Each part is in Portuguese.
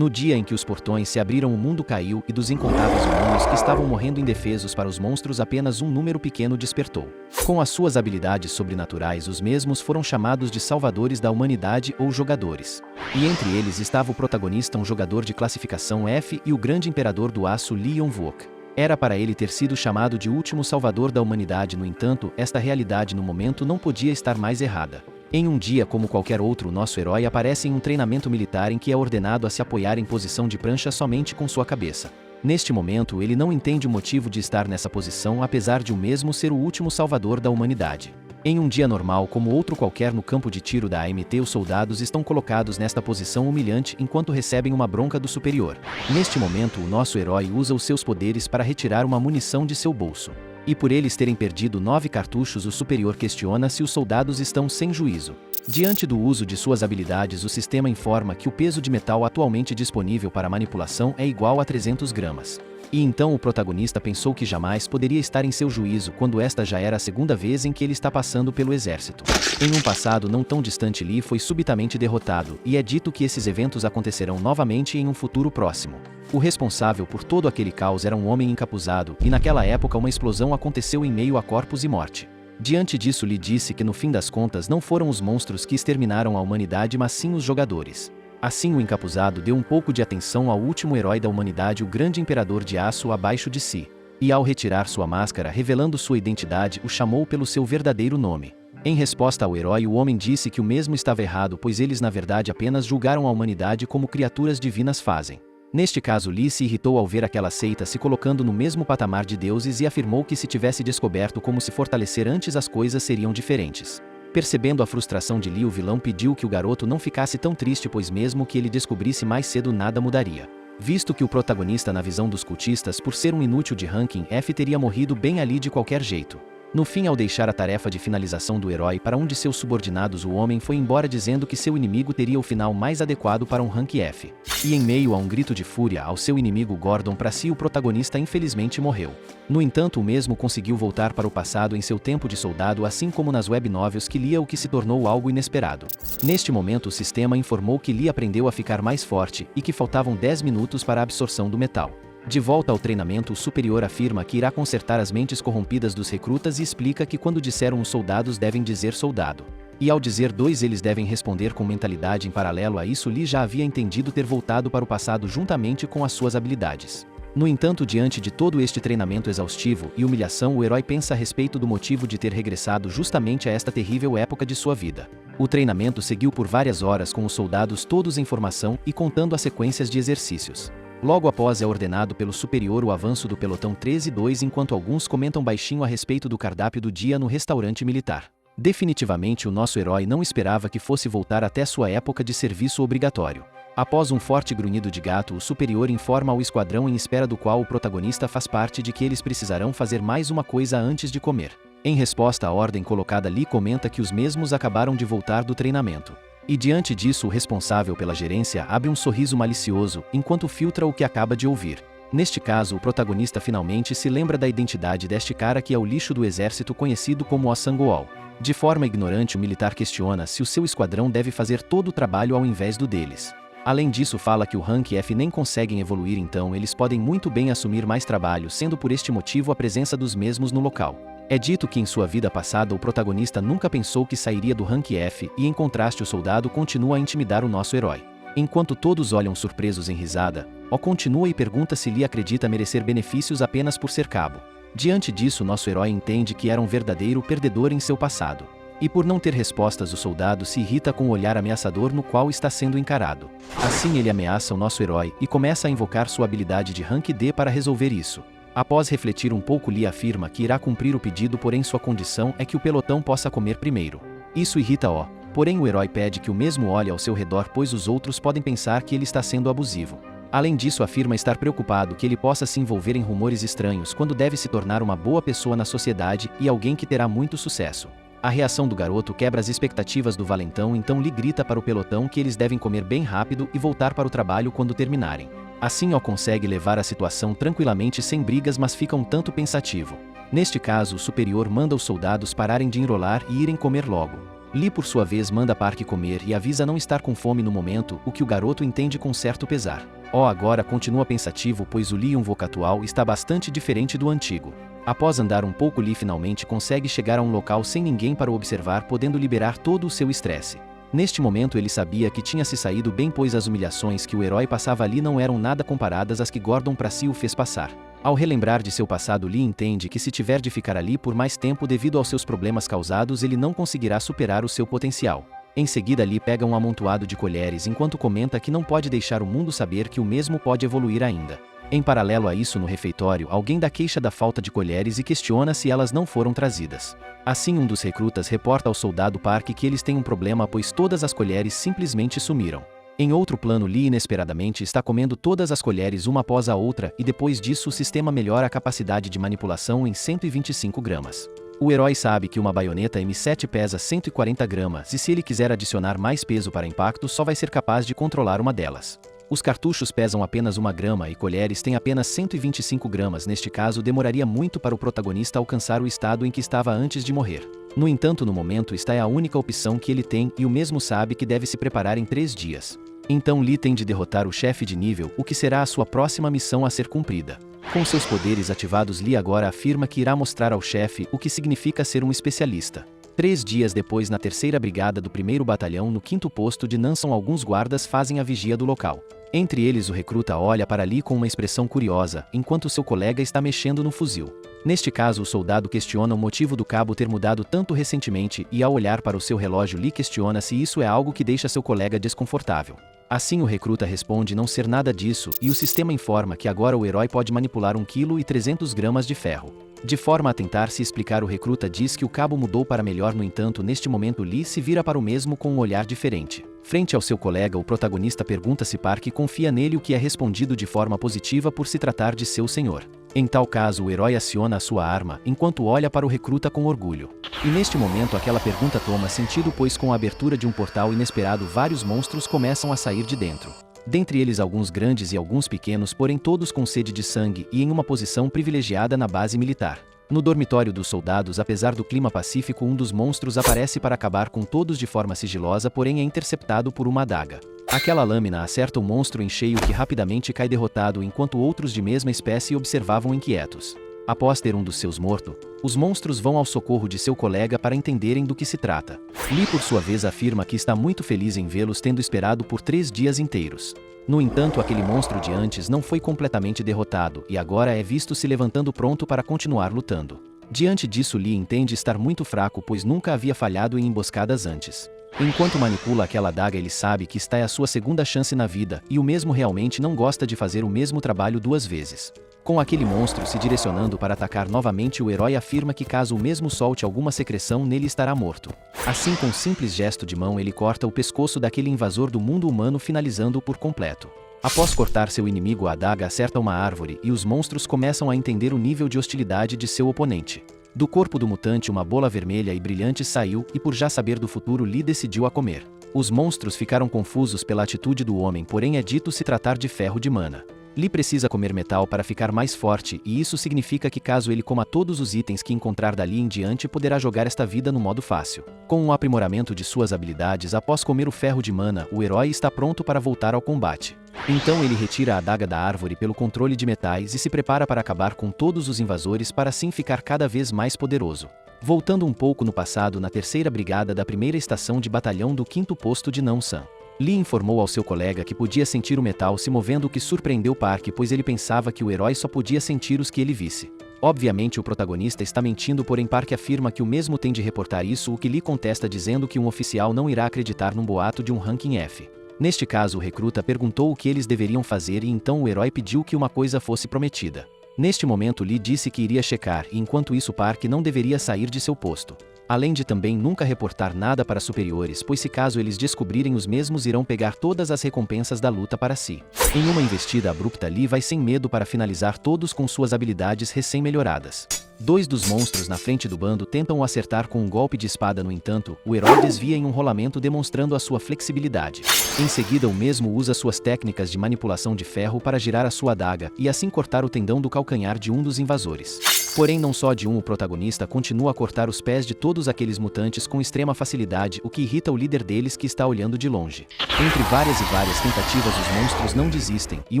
No dia em que os portões se abriram, o mundo caiu e dos incontáveis humanos que estavam morrendo indefesos para os monstros, apenas um número pequeno despertou. Com as suas habilidades sobrenaturais, os mesmos foram chamados de salvadores da humanidade ou jogadores. E entre eles estava o protagonista, um jogador de classificação F, e o grande imperador do aço Leon Vuok. Era para ele ter sido chamado de último salvador da humanidade. No entanto, esta realidade no momento não podia estar mais errada. Em um dia como qualquer outro, nosso herói aparece em um treinamento militar em que é ordenado a se apoiar em posição de prancha somente com sua cabeça. Neste momento, ele não entende o motivo de estar nessa posição, apesar de o mesmo ser o último salvador da humanidade. Em um dia normal como outro qualquer no campo de tiro da AMT, os soldados estão colocados nesta posição humilhante enquanto recebem uma bronca do superior. Neste momento, o nosso herói usa os seus poderes para retirar uma munição de seu bolso. E por eles terem perdido 9 cartuchos, o superior questiona se os soldados estão sem juízo. Diante do uso de suas habilidades, o sistema informa que o peso de metal atualmente disponível para manipulação é igual a 300 gramas. E então o protagonista pensou que jamais poderia estar em seu juízo, quando esta já era a segunda vez em que ele está passando pelo exército. Em um passado não tão distante, Lee foi subitamente derrotado, e é dito que esses eventos acontecerão novamente em um futuro próximo. O responsável por todo aquele caos era um homem encapuzado, e naquela época uma explosão aconteceu em meio a corpos e morte. Diante disso, Lee disse que no fim das contas não foram os monstros que exterminaram a humanidade, mas sim os jogadores. Assim, o encapuzado deu um pouco de atenção ao último herói da humanidade, o grande imperador de aço, abaixo de si. E ao retirar sua máscara, revelando sua identidade, o chamou pelo seu verdadeiro nome. Em resposta ao herói, o homem disse que o mesmo estava errado, pois eles na verdade apenas julgaram a humanidade como criaturas divinas fazem. Neste caso, Lee se irritou ao ver aquela seita se colocando no mesmo patamar de deuses e afirmou que se tivesse descoberto como se fortalecer antes, as coisas seriam diferentes. Percebendo a frustração de Lee, o vilão pediu que o garoto não ficasse tão triste, pois mesmo que ele descobrisse mais cedo, nada mudaria. Visto que o protagonista, na visão dos cultistas, por ser um inútil de ranking F, teria morrido bem ali de qualquer jeito. No fim, ao deixar a tarefa de finalização do herói para um de seus subordinados, o homem foi embora dizendo que seu inimigo teria o final mais adequado para um rank F. E em meio a um grito de fúria ao seu inimigo Gordon para si, o protagonista infelizmente morreu. No entanto, o mesmo conseguiu voltar para o passado em seu tempo de soldado, assim como nas web novels que lia, o que se tornou algo inesperado. Neste momento, o sistema informou que Lee aprendeu a ficar mais forte e que faltavam 10 minutos para a absorção do metal. De volta ao treinamento, o superior afirma que irá consertar as mentes corrompidas dos recrutas e explica que quando disseram os soldados devem dizer soldado. E ao dizer 2 eles devem responder com mentalidade. Em paralelo a isso, Lee já havia entendido ter voltado para o passado juntamente com as suas habilidades. No entanto, diante de todo este treinamento exaustivo e humilhação, o herói pensa a respeito do motivo de ter regressado justamente a esta terrível época de sua vida. O treinamento seguiu por várias horas, com os soldados todos em formação e contando as sequências de exercícios. Logo após é ordenado pelo superior o avanço do pelotão 13-2, enquanto alguns comentam baixinho a respeito do cardápio do dia no restaurante militar. Definitivamente o nosso herói não esperava que fosse voltar até sua época de serviço obrigatório. Após um forte grunhido de gato, o superior informa ao esquadrão em espera do qual o protagonista faz parte de que eles precisarão fazer mais uma coisa antes de comer. Em resposta à ordem colocada, Lee comenta que os mesmos acabaram de voltar do treinamento. E diante disso, o responsável pela gerência abre um sorriso malicioso enquanto filtra o que acaba de ouvir. Neste caso, o protagonista finalmente se lembra da identidade deste cara, que é o lixo do exército conhecido como Ossangoal. De forma ignorante, o militar questiona se o seu esquadrão deve fazer todo o trabalho ao invés do deles. Além disso, fala que o rank F nem conseguem evoluir, então eles podem muito bem assumir mais trabalho, sendo por este motivo a presença dos mesmos no local. É dito que em sua vida passada o protagonista nunca pensou que sairia do rank F, e em contraste o soldado continua a intimidar o nosso herói. Enquanto todos olham surpresos em risada, O continua e pergunta se Lee acredita merecer benefícios apenas por ser cabo. Diante disso, nosso herói entende que era um verdadeiro perdedor em seu passado. E por não ter respostas, o soldado se irrita com o olhar ameaçador no qual está sendo encarado. Assim ele ameaça o nosso herói e começa a invocar sua habilidade de rank D para resolver isso. Após refletir um pouco, Lee afirma que irá cumprir o pedido, porém sua condição é que o pelotão possa comer primeiro. Isso irrita O, porém o herói pede que o mesmo olhe ao seu redor, pois os outros podem pensar que ele está sendo abusivo. Além disso, afirma estar preocupado que ele possa se envolver em rumores estranhos quando deve se tornar uma boa pessoa na sociedade e alguém que terá muito sucesso. A reação do garoto quebra as expectativas do valentão, então Lee grita para o pelotão que eles devem comer bem rápido e voltar para o trabalho quando terminarem. Assim O consegue levar a situação tranquilamente sem brigas, mas fica um tanto pensativo. Neste caso, o superior manda os soldados pararem de enrolar e irem comer logo. Lee por sua vez manda Park comer e avisa não estar com fome no momento, o que o garoto entende com certo pesar. Agora continua pensativo pois o Lee atual está bastante diferente do antigo. Após andar um pouco, Lee finalmente consegue chegar a um local sem ninguém para o observar, podendo liberar todo o seu estresse. Neste momento ele sabia que tinha se saído bem, pois as humilhações que o herói passava ali não eram nada comparadas às que Gordon Pracy o fez passar. Ao relembrar de seu passado, Lee entende que se tiver de ficar ali por mais tempo devido aos seus problemas causados, ele não conseguirá superar o seu potencial. Em seguida, Lee pega um amontoado de colheres enquanto comenta que não pode deixar o mundo saber que o mesmo pode evoluir ainda. Em paralelo a isso, no refeitório, alguém dá queixa da falta de colheres e questiona se elas não foram trazidas. Assim, um dos recrutas reporta ao soldado Park que eles têm um problema, pois todas as colheres simplesmente sumiram. Em outro plano, Lee inesperadamente está comendo todas as colheres uma após a outra e depois disso o sistema melhora a capacidade de manipulação em 125 gramas. O herói sabe que uma baioneta M7 pesa 140 gramas e se ele quiser adicionar mais peso para impacto só vai ser capaz de controlar uma delas. Os cartuchos pesam apenas 1 grama e colheres têm apenas 125 gramas. Neste caso, demoraria muito para o protagonista alcançar o estado em que estava antes de morrer. No entanto, no momento, esta é a única opção que ele tem e o mesmo sabe que deve se preparar em 3 dias. Então Lee tem de derrotar o chefe de nível, o que será a sua próxima missão a ser cumprida. Com seus poderes ativados, Lee agora afirma que irá mostrar ao chefe o que significa ser um especialista. 3 dias depois, na 3ª Brigada do 1º Batalhão, no 5º posto de Nanson, alguns guardas fazem a vigia do local. Entre eles, o recruta olha para Lee com uma expressão curiosa, enquanto seu colega está mexendo no fuzil. Neste caso, o soldado questiona o motivo do cabo ter mudado tanto recentemente e, ao olhar para o seu relógio, Lee questiona se isso é algo que deixa seu colega desconfortável. Assim, o recruta responde não ser nada disso e o sistema informa que agora o herói pode manipular 1,3 kg de ferro. De forma a tentar se explicar, o recruta diz que o cabo mudou para melhor. No entanto, neste momento Lee se vira para o mesmo com um olhar diferente. Frente ao seu colega, o protagonista pergunta se Park confia nele, o que é respondido de forma positiva por se tratar de seu senhor. Em tal caso, o herói aciona a sua arma, enquanto olha para o recruta com orgulho. E neste momento aquela pergunta toma sentido, pois com a abertura de um portal inesperado vários monstros começam a sair de dentro. Dentre eles alguns grandes e alguns pequenos, porém todos com sede de sangue e em uma posição privilegiada na base militar. No dormitório dos soldados, apesar do clima pacífico, um dos monstros aparece para acabar com todos de forma sigilosa, porém é interceptado por uma adaga. Aquela lâmina acerta o monstro em cheio, que rapidamente cai derrotado, enquanto outros de mesma espécie observavam inquietos. Após ter um dos seus morto, os monstros vão ao socorro de seu colega para entenderem do que se trata. Lee, por sua vez, afirma que está muito feliz em vê-los, tendo esperado por 3 dias inteiros. No entanto, aquele monstro de antes não foi completamente derrotado e agora é visto se levantando pronto para continuar lutando. Diante disso, Lee entende estar muito fraco, pois nunca havia falhado em emboscadas antes. Enquanto manipula aquela adaga, ele sabe que esta é a sua segunda chance na vida e o mesmo realmente não gosta de fazer o mesmo trabalho 2 vezes. Com aquele monstro se direcionando para atacar novamente, o herói afirma que caso o mesmo solte alguma secreção nele, estará morto. Assim, com um simples gesto de mão, ele corta o pescoço daquele invasor do mundo humano, finalizando-o por completo. Após cortar seu inimigo, a adaga acerta uma árvore e os monstros começam a entender o nível de hostilidade de seu oponente. Do corpo do mutante, uma bola vermelha e brilhante saiu e, por já saber do futuro, Lee decidiu a comer. Os monstros ficaram confusos pela atitude do homem, porém é dito se tratar de ferro de mana. Lee precisa comer metal para ficar mais forte, e isso significa que caso ele coma todos os itens que encontrar dali em diante, poderá jogar esta vida no modo fácil. Com o aprimoramento de suas habilidades após comer o ferro de mana, o herói está pronto para voltar ao combate. Então ele retira a adaga da árvore pelo controle de metais e se prepara para acabar com todos os invasores, para assim ficar cada vez mais poderoso. Voltando um pouco no passado, na 3ª Brigada da 1ª Estação de Batalhão do 5º Posto de Nansan, Lee informou ao seu colega que podia sentir o metal se movendo, o que surpreendeu Park, pois ele pensava que o herói só podia sentir os que ele visse. Obviamente o protagonista está mentindo, porém Park afirma que o mesmo tem de reportar isso, o que Lee contesta dizendo que um oficial não irá acreditar num boato de um ranking F. Neste caso, o recruta perguntou o que eles deveriam fazer e então o herói pediu que uma coisa fosse prometida. Neste momento, Lee disse que iria checar e enquanto isso Park não deveria sair de seu posto. Além de também nunca reportar nada para superiores, pois se caso eles descobrirem, os mesmos irão pegar todas as recompensas da luta para si. Em uma investida abrupta, Lee vai sem medo para finalizar todos com suas habilidades recém-melhoradas. Dois dos monstros na frente do bando tentam o acertar com um golpe de espada, no entanto, o herói desvia em um rolamento demonstrando a sua flexibilidade. Em seguida, o mesmo usa suas técnicas de manipulação de ferro para girar a sua adaga e assim cortar o tendão do calcanhar de um dos invasores. Porém, não só de um, o protagonista continua a cortar os pés de todos aqueles mutantes com extrema facilidade, o que irrita o líder deles, que está olhando de longe. Entre várias e várias tentativas, os monstros não desistem, e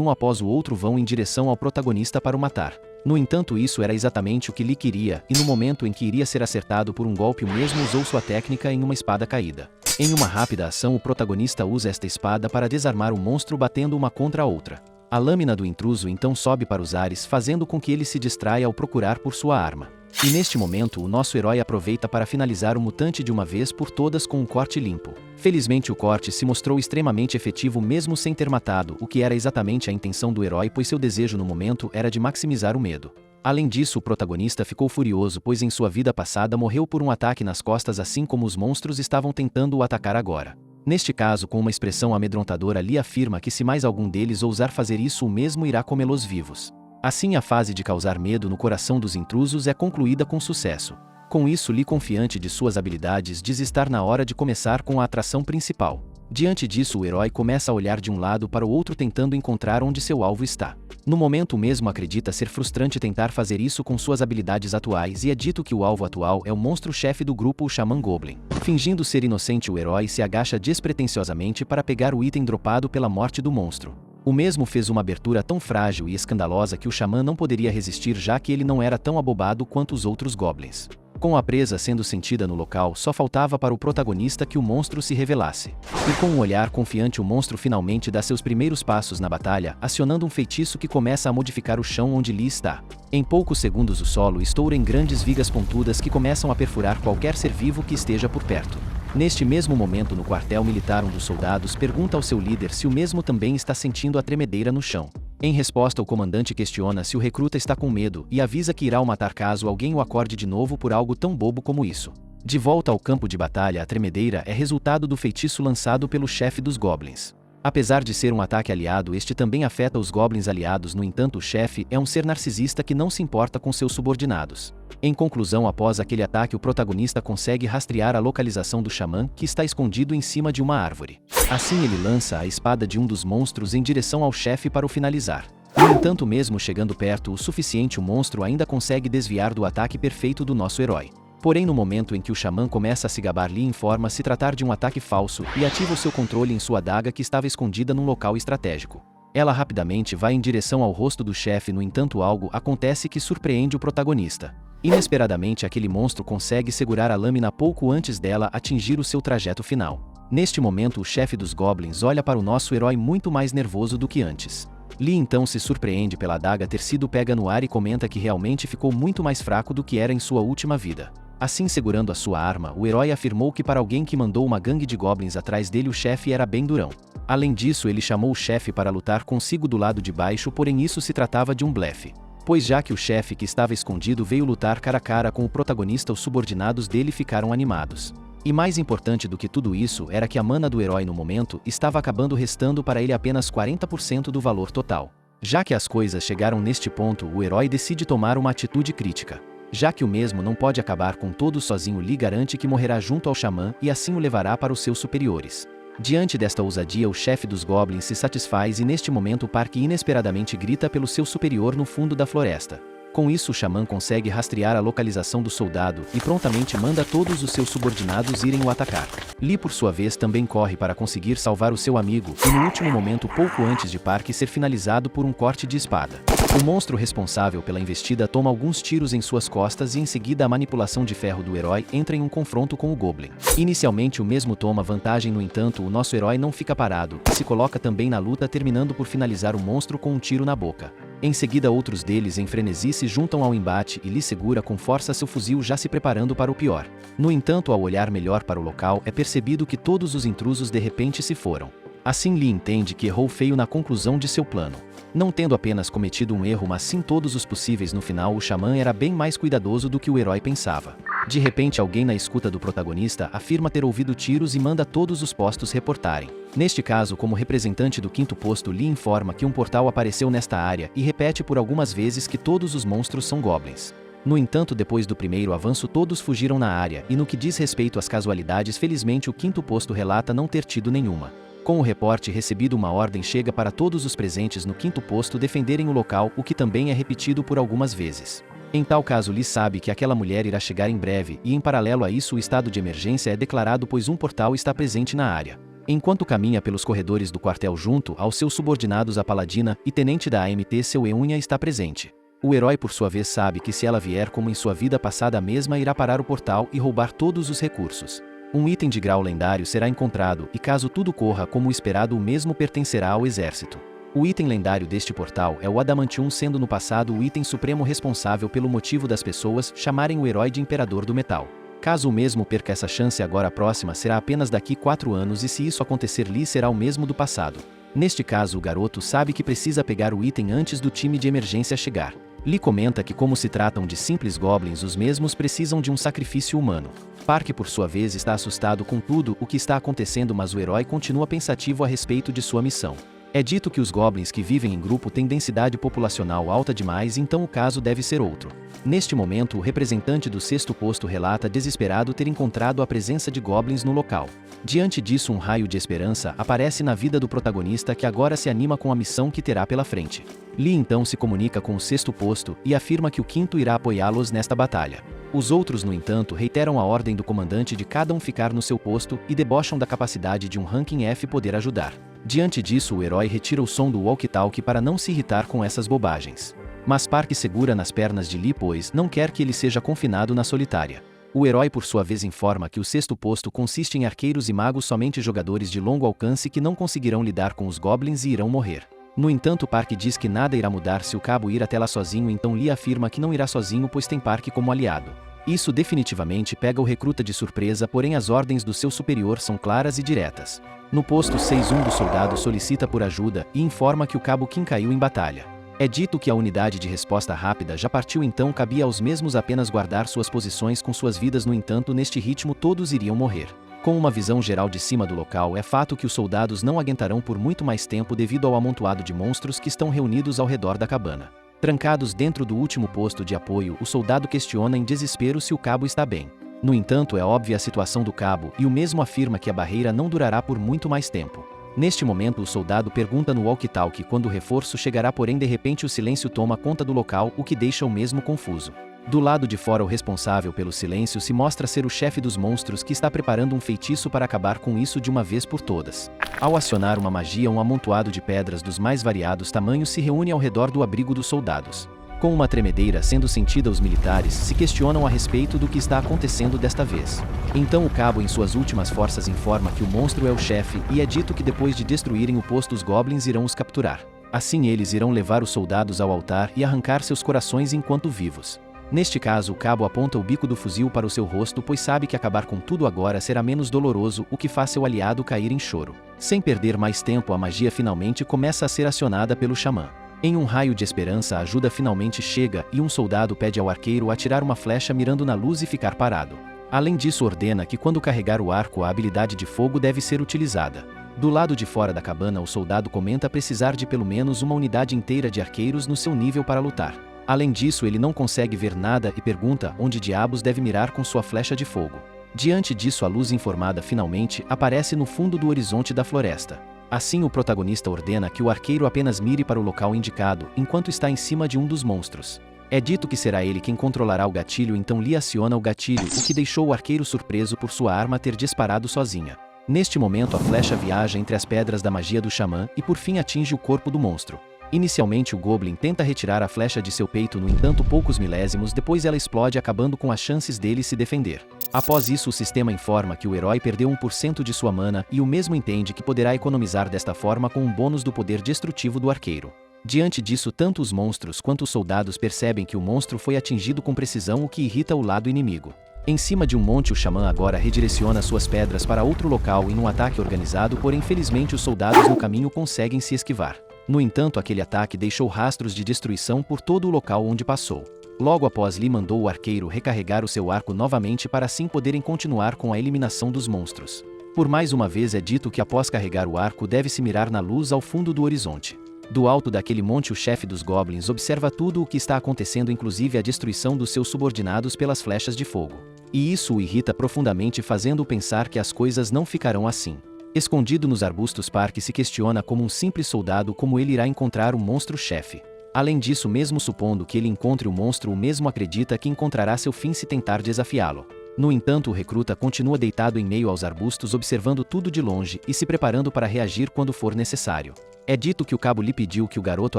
um após o outro vão em direção ao protagonista para o matar. No entanto, isso era exatamente o que Lee queria, e no momento em que iria ser acertado por um golpe, o mesmo usou sua técnica em uma espada caída. Em uma rápida ação, o protagonista usa esta espada para desarmar o monstro, batendo uma contra a outra. A lâmina do intruso então sobe para os ares, fazendo com que ele se distraia ao procurar por sua arma. E neste momento, o nosso herói aproveita para finalizar o mutante de uma vez por todas com um corte limpo. Felizmente, o corte se mostrou extremamente efetivo mesmo sem ter matado, o que era exatamente a intenção do herói, pois seu desejo no momento era de maximizar o medo. Além disso, o protagonista ficou furioso, pois em sua vida passada morreu por um ataque nas costas, assim como os monstros estavam tentando o atacar agora. Neste caso, com uma expressão amedrontadora, Lee afirma que se mais algum deles ousar fazer isso, o mesmo irá comê-los vivos. Assim, a fase de causar medo no coração dos intrusos é concluída com sucesso. Com isso, Lee, confiante de suas habilidades, diz estar na hora de começar com a atração principal. Diante disso, o herói começa a olhar de um lado para o outro, tentando encontrar onde seu alvo está. No momento mesmo, acredita ser frustrante tentar fazer isso com suas habilidades atuais, e é dito que o alvo atual é o monstro-chefe do grupo, o Xamã Goblin. Fingindo ser inocente, o herói se agacha despretensiosamente para pegar o item dropado pela morte do monstro. O mesmo fez uma abertura tão frágil e escandalosa que o xamã não poderia resistir, já que ele não era tão abobado quanto os outros goblins. Com a presa sendo sentida no local, só faltava para o protagonista que o monstro se revelasse. E com um olhar confiante, o monstro finalmente dá seus primeiros passos na batalha, acionando um feitiço que começa a modificar o chão onde Lee está. Em poucos segundos, o solo estoura em grandes vigas pontudas que começam a perfurar qualquer ser vivo que esteja por perto. Neste mesmo momento, no quartel militar, um dos soldados pergunta ao seu líder se o mesmo também está sentindo a tremedeira no chão. Em resposta, o comandante questiona se o recruta está com medo e avisa que irá o matar caso alguém o acorde de novo por algo tão bobo como isso. De volta ao campo de batalha, a tremedeira é resultado do feitiço lançado pelo chefe dos goblins. Apesar de ser um ataque aliado, este também afeta os goblins aliados. No entanto, o chefe é um ser narcisista que não se importa com seus subordinados. Em conclusão, após aquele ataque, o protagonista consegue rastrear a localização do xamã, que está escondido em cima de uma árvore. Assim, ele lança a espada de um dos monstros em direção ao chefe para o finalizar. No entanto, mesmo chegando perto o suficiente, o monstro ainda consegue desviar do ataque perfeito do nosso herói. Porém, no momento em que o xamã começa a se gabar, Lee informa se tratar de um ataque falso e ativa o seu controle em sua adaga, que estava escondida num local estratégico. Ela rapidamente vai em direção ao rosto do chefe, no entanto, algo acontece que surpreende o protagonista. Inesperadamente, aquele monstro consegue segurar a lâmina pouco antes dela atingir o seu trajeto final. Neste momento, o chefe dos goblins olha para o nosso herói muito mais nervoso do que antes. Lee então se surpreende pela adaga ter sido pega no ar e comenta que realmente ficou muito mais fraco do que era em sua última vida. Assim, segurando a sua arma, o herói afirmou que para alguém que mandou uma gangue de goblins atrás dele, o chefe era bem durão. Além disso, ele chamou o chefe para lutar consigo do lado de baixo, porém isso se tratava de um blefe. Pois já que o chefe que estava escondido veio lutar cara a cara com o protagonista, os subordinados dele ficaram animados. E mais importante do que tudo isso era que a mana do herói no momento estava acabando, restando para ele apenas 40% do valor total. Já que as coisas chegaram neste ponto, o herói decide tomar uma atitude crítica. Já que o mesmo não pode acabar com todos sozinho, Lee garante que morrerá junto ao xamã e assim o levará para os seus superiores. Diante desta ousadia, o chefe dos goblins se satisfaz e neste momento o Parque inesperadamente grita pelo seu superior no fundo da floresta. Com isso, o xamã consegue rastrear a localização do soldado e prontamente manda todos os seus subordinados irem o atacar. Lee, por sua vez, também corre para conseguir salvar o seu amigo e no último momento, pouco antes de Parque ser finalizado por um corte de espada. O monstro responsável pela investida toma alguns tiros em suas costas e em seguida a manipulação de ferro do herói entra em um confronto com o Goblin. Inicialmente o mesmo toma vantagem, no entanto, o nosso herói não fica parado e se coloca também na luta, terminando por finalizar o monstro com um tiro na boca. Em seguida, outros deles em frenesi se juntam ao embate e Lee segura com força seu fuzil, já se preparando para o pior. No entanto, ao olhar melhor para o local, é percebido que todos os intrusos de repente se foram. Assim, Lee entende que errou feio na conclusão de seu plano. Não tendo apenas cometido um erro, mas sim todos os possíveis, no final o xamã era bem mais cuidadoso do que o herói pensava. De repente, alguém na escuta do protagonista afirma ter ouvido tiros e manda todos os postos reportarem. Neste caso, como representante do 5º posto, Lee informa que um portal apareceu nesta área e repete por algumas vezes que todos os monstros são goblins. No entanto, depois do primeiro avanço todos fugiram na área e no que diz respeito às casualidades, felizmente o quinto posto relata não ter tido nenhuma. Com o reporte recebido, uma ordem chega para todos os presentes no quinto posto defenderem o local, o que também é repetido por algumas vezes. Em tal caso, Lee sabe que aquela mulher irá chegar em breve e em paralelo a isso o estado de emergência é declarado pois um portal está presente na área. Enquanto caminha pelos corredores do quartel junto aos seus subordinados, a paladina e tenente da AMT seu Eunha está presente. O herói por sua vez sabe que se ela vier como em sua vida passada a mesma irá parar o portal e roubar todos os recursos. Um item de grau lendário será encontrado e caso tudo corra como esperado o mesmo pertencerá ao exército. O item lendário deste portal é o Adamantium, sendo no passado o item supremo responsável pelo motivo das pessoas chamarem o herói de Imperador do Metal. Caso o mesmo perca essa chance agora próxima será apenas daqui 4 anos e se isso acontecer Lee será o mesmo do passado. Neste caso o garoto sabe que precisa pegar o item antes do time de emergência chegar. Lee comenta que como se tratam de simples goblins os mesmos precisam de um sacrifício humano. Park por sua vez está assustado com tudo o que está acontecendo, mas o herói continua pensativo a respeito de sua missão. É dito que os goblins que vivem em grupo têm densidade populacional alta demais, então o caso deve ser outro. Neste momento o representante do sexto posto relata desesperado ter encontrado a presença de goblins no local. Diante disso um raio de esperança aparece na vida do protagonista, que agora se anima com a missão que terá pela frente. Lee então se comunica com o sexto posto e afirma que o quinto irá apoiá-los nesta batalha. Os outros, no entanto, reiteram a ordem do comandante de cada um ficar no seu posto e debocham da capacidade de um ranking F poder ajudar. Diante disso o herói retira o som do walkie-talkie para não se irritar com essas bobagens. Mas Park segura nas pernas de Lee pois não quer que ele seja confinado na solitária. O herói por sua vez informa que o sexto posto consiste em arqueiros e magos, somente jogadores de longo alcance que não conseguirão lidar com os goblins e irão morrer. No entanto Park diz que nada irá mudar se o cabo ir até lá sozinho, então Lee afirma que não irá sozinho pois tem Park como aliado. Isso definitivamente pega o recruta de surpresa, porém as ordens do seu superior são claras e diretas. No posto 6 um dos soldados solicita por ajuda e informa que o cabo Kim caiu em batalha. É dito que a unidade de resposta rápida já partiu, então cabia aos mesmos apenas guardar suas posições com suas vidas, no entanto neste ritmo todos iriam morrer. Com uma visão geral de cima do local, é fato que os soldados não aguentarão por muito mais tempo devido ao amontoado de monstros que estão reunidos ao redor da cabana. Trancados dentro do último posto de apoio, o soldado questiona em desespero se o cabo está bem. No entanto, é óbvia a situação do cabo e o mesmo afirma que a barreira não durará por muito mais tempo. Neste momento o soldado pergunta no walkie-talkie quando o reforço chegará, porém de repente o silêncio toma conta do local, o que deixa o mesmo confuso. Do lado de fora o responsável pelo silêncio se mostra ser o chefe dos monstros, que está preparando um feitiço para acabar com isso de uma vez por todas. Ao acionar uma magia, um amontoado de pedras dos mais variados tamanhos se reúne ao redor do abrigo dos soldados. Com uma tremedeira sendo sentida, os militares se questionam a respeito do que está acontecendo desta vez. Então o cabo em suas últimas forças informa que o monstro é o chefe e é dito que depois de destruírem o posto os goblins irão os capturar. Assim eles irão levar os soldados ao altar e arrancar seus corações enquanto vivos. Neste caso o cabo aponta o bico do fuzil para o seu rosto, pois sabe que acabar com tudo agora será menos doloroso, o que faz seu aliado cair em choro. Sem perder mais tempo, a magia finalmente começa a ser acionada pelo xamã. Em um raio de esperança a ajuda finalmente chega e um soldado pede ao arqueiro atirar uma flecha mirando na luz e ficar parado. Além disso ordena que quando carregar o arco a habilidade de fogo deve ser utilizada. Do lado de fora da cabana o soldado comenta precisar de pelo menos uma unidade inteira de arqueiros no seu nível para lutar. Além disso ele não consegue ver nada e pergunta onde diabos deve mirar com sua flecha de fogo. Diante disso a luz informada finalmente aparece no fundo do horizonte da floresta. Assim o protagonista ordena que o arqueiro apenas mire para o local indicado, enquanto está em cima de um dos monstros. É dito que será ele quem controlará o gatilho, então Lee aciona o gatilho, o que deixou o arqueiro surpreso por sua arma ter disparado sozinha. Neste momento a flecha viaja entre as pedras da magia do xamã e por fim atinge o corpo do monstro. Inicialmente o Goblin tenta retirar a flecha de seu peito, no entanto poucos milésimos depois ela explode, acabando com as chances dele se defender. Após isso o sistema informa que o herói perdeu 1% de sua mana e o mesmo entende que poderá economizar desta forma com um bônus do poder destrutivo do arqueiro. Diante disso tanto os monstros quanto os soldados percebem que o monstro foi atingido com precisão, o que irrita o lado inimigo. Em cima de um monte o xamã agora redireciona suas pedras para outro local em um ataque organizado, porém felizmente os soldados no caminho conseguem se esquivar. No entanto, aquele ataque deixou rastros de destruição por todo o local onde passou. Logo após, Lee mandou o arqueiro recarregar o seu arco novamente para assim poderem continuar com a eliminação dos monstros. Por mais uma vez é dito que após carregar o arco deve-se mirar na luz ao fundo do horizonte. Do alto daquele monte o chefe dos goblins observa tudo o que está acontecendo, inclusive a destruição dos seus subordinados pelas flechas de fogo. E isso o irrita profundamente, fazendo-o pensar que as coisas não ficarão assim. Escondido nos arbustos, Park se questiona como um simples soldado como ele irá encontrar o monstro-chefe. Além disso, mesmo supondo que ele encontre o monstro, o mesmo acredita que encontrará seu fim se tentar desafiá-lo. No entanto, o recruta continua deitado em meio aos arbustos, observando tudo de longe e se preparando para reagir quando for necessário. É dito que o cabo lhe pediu que o garoto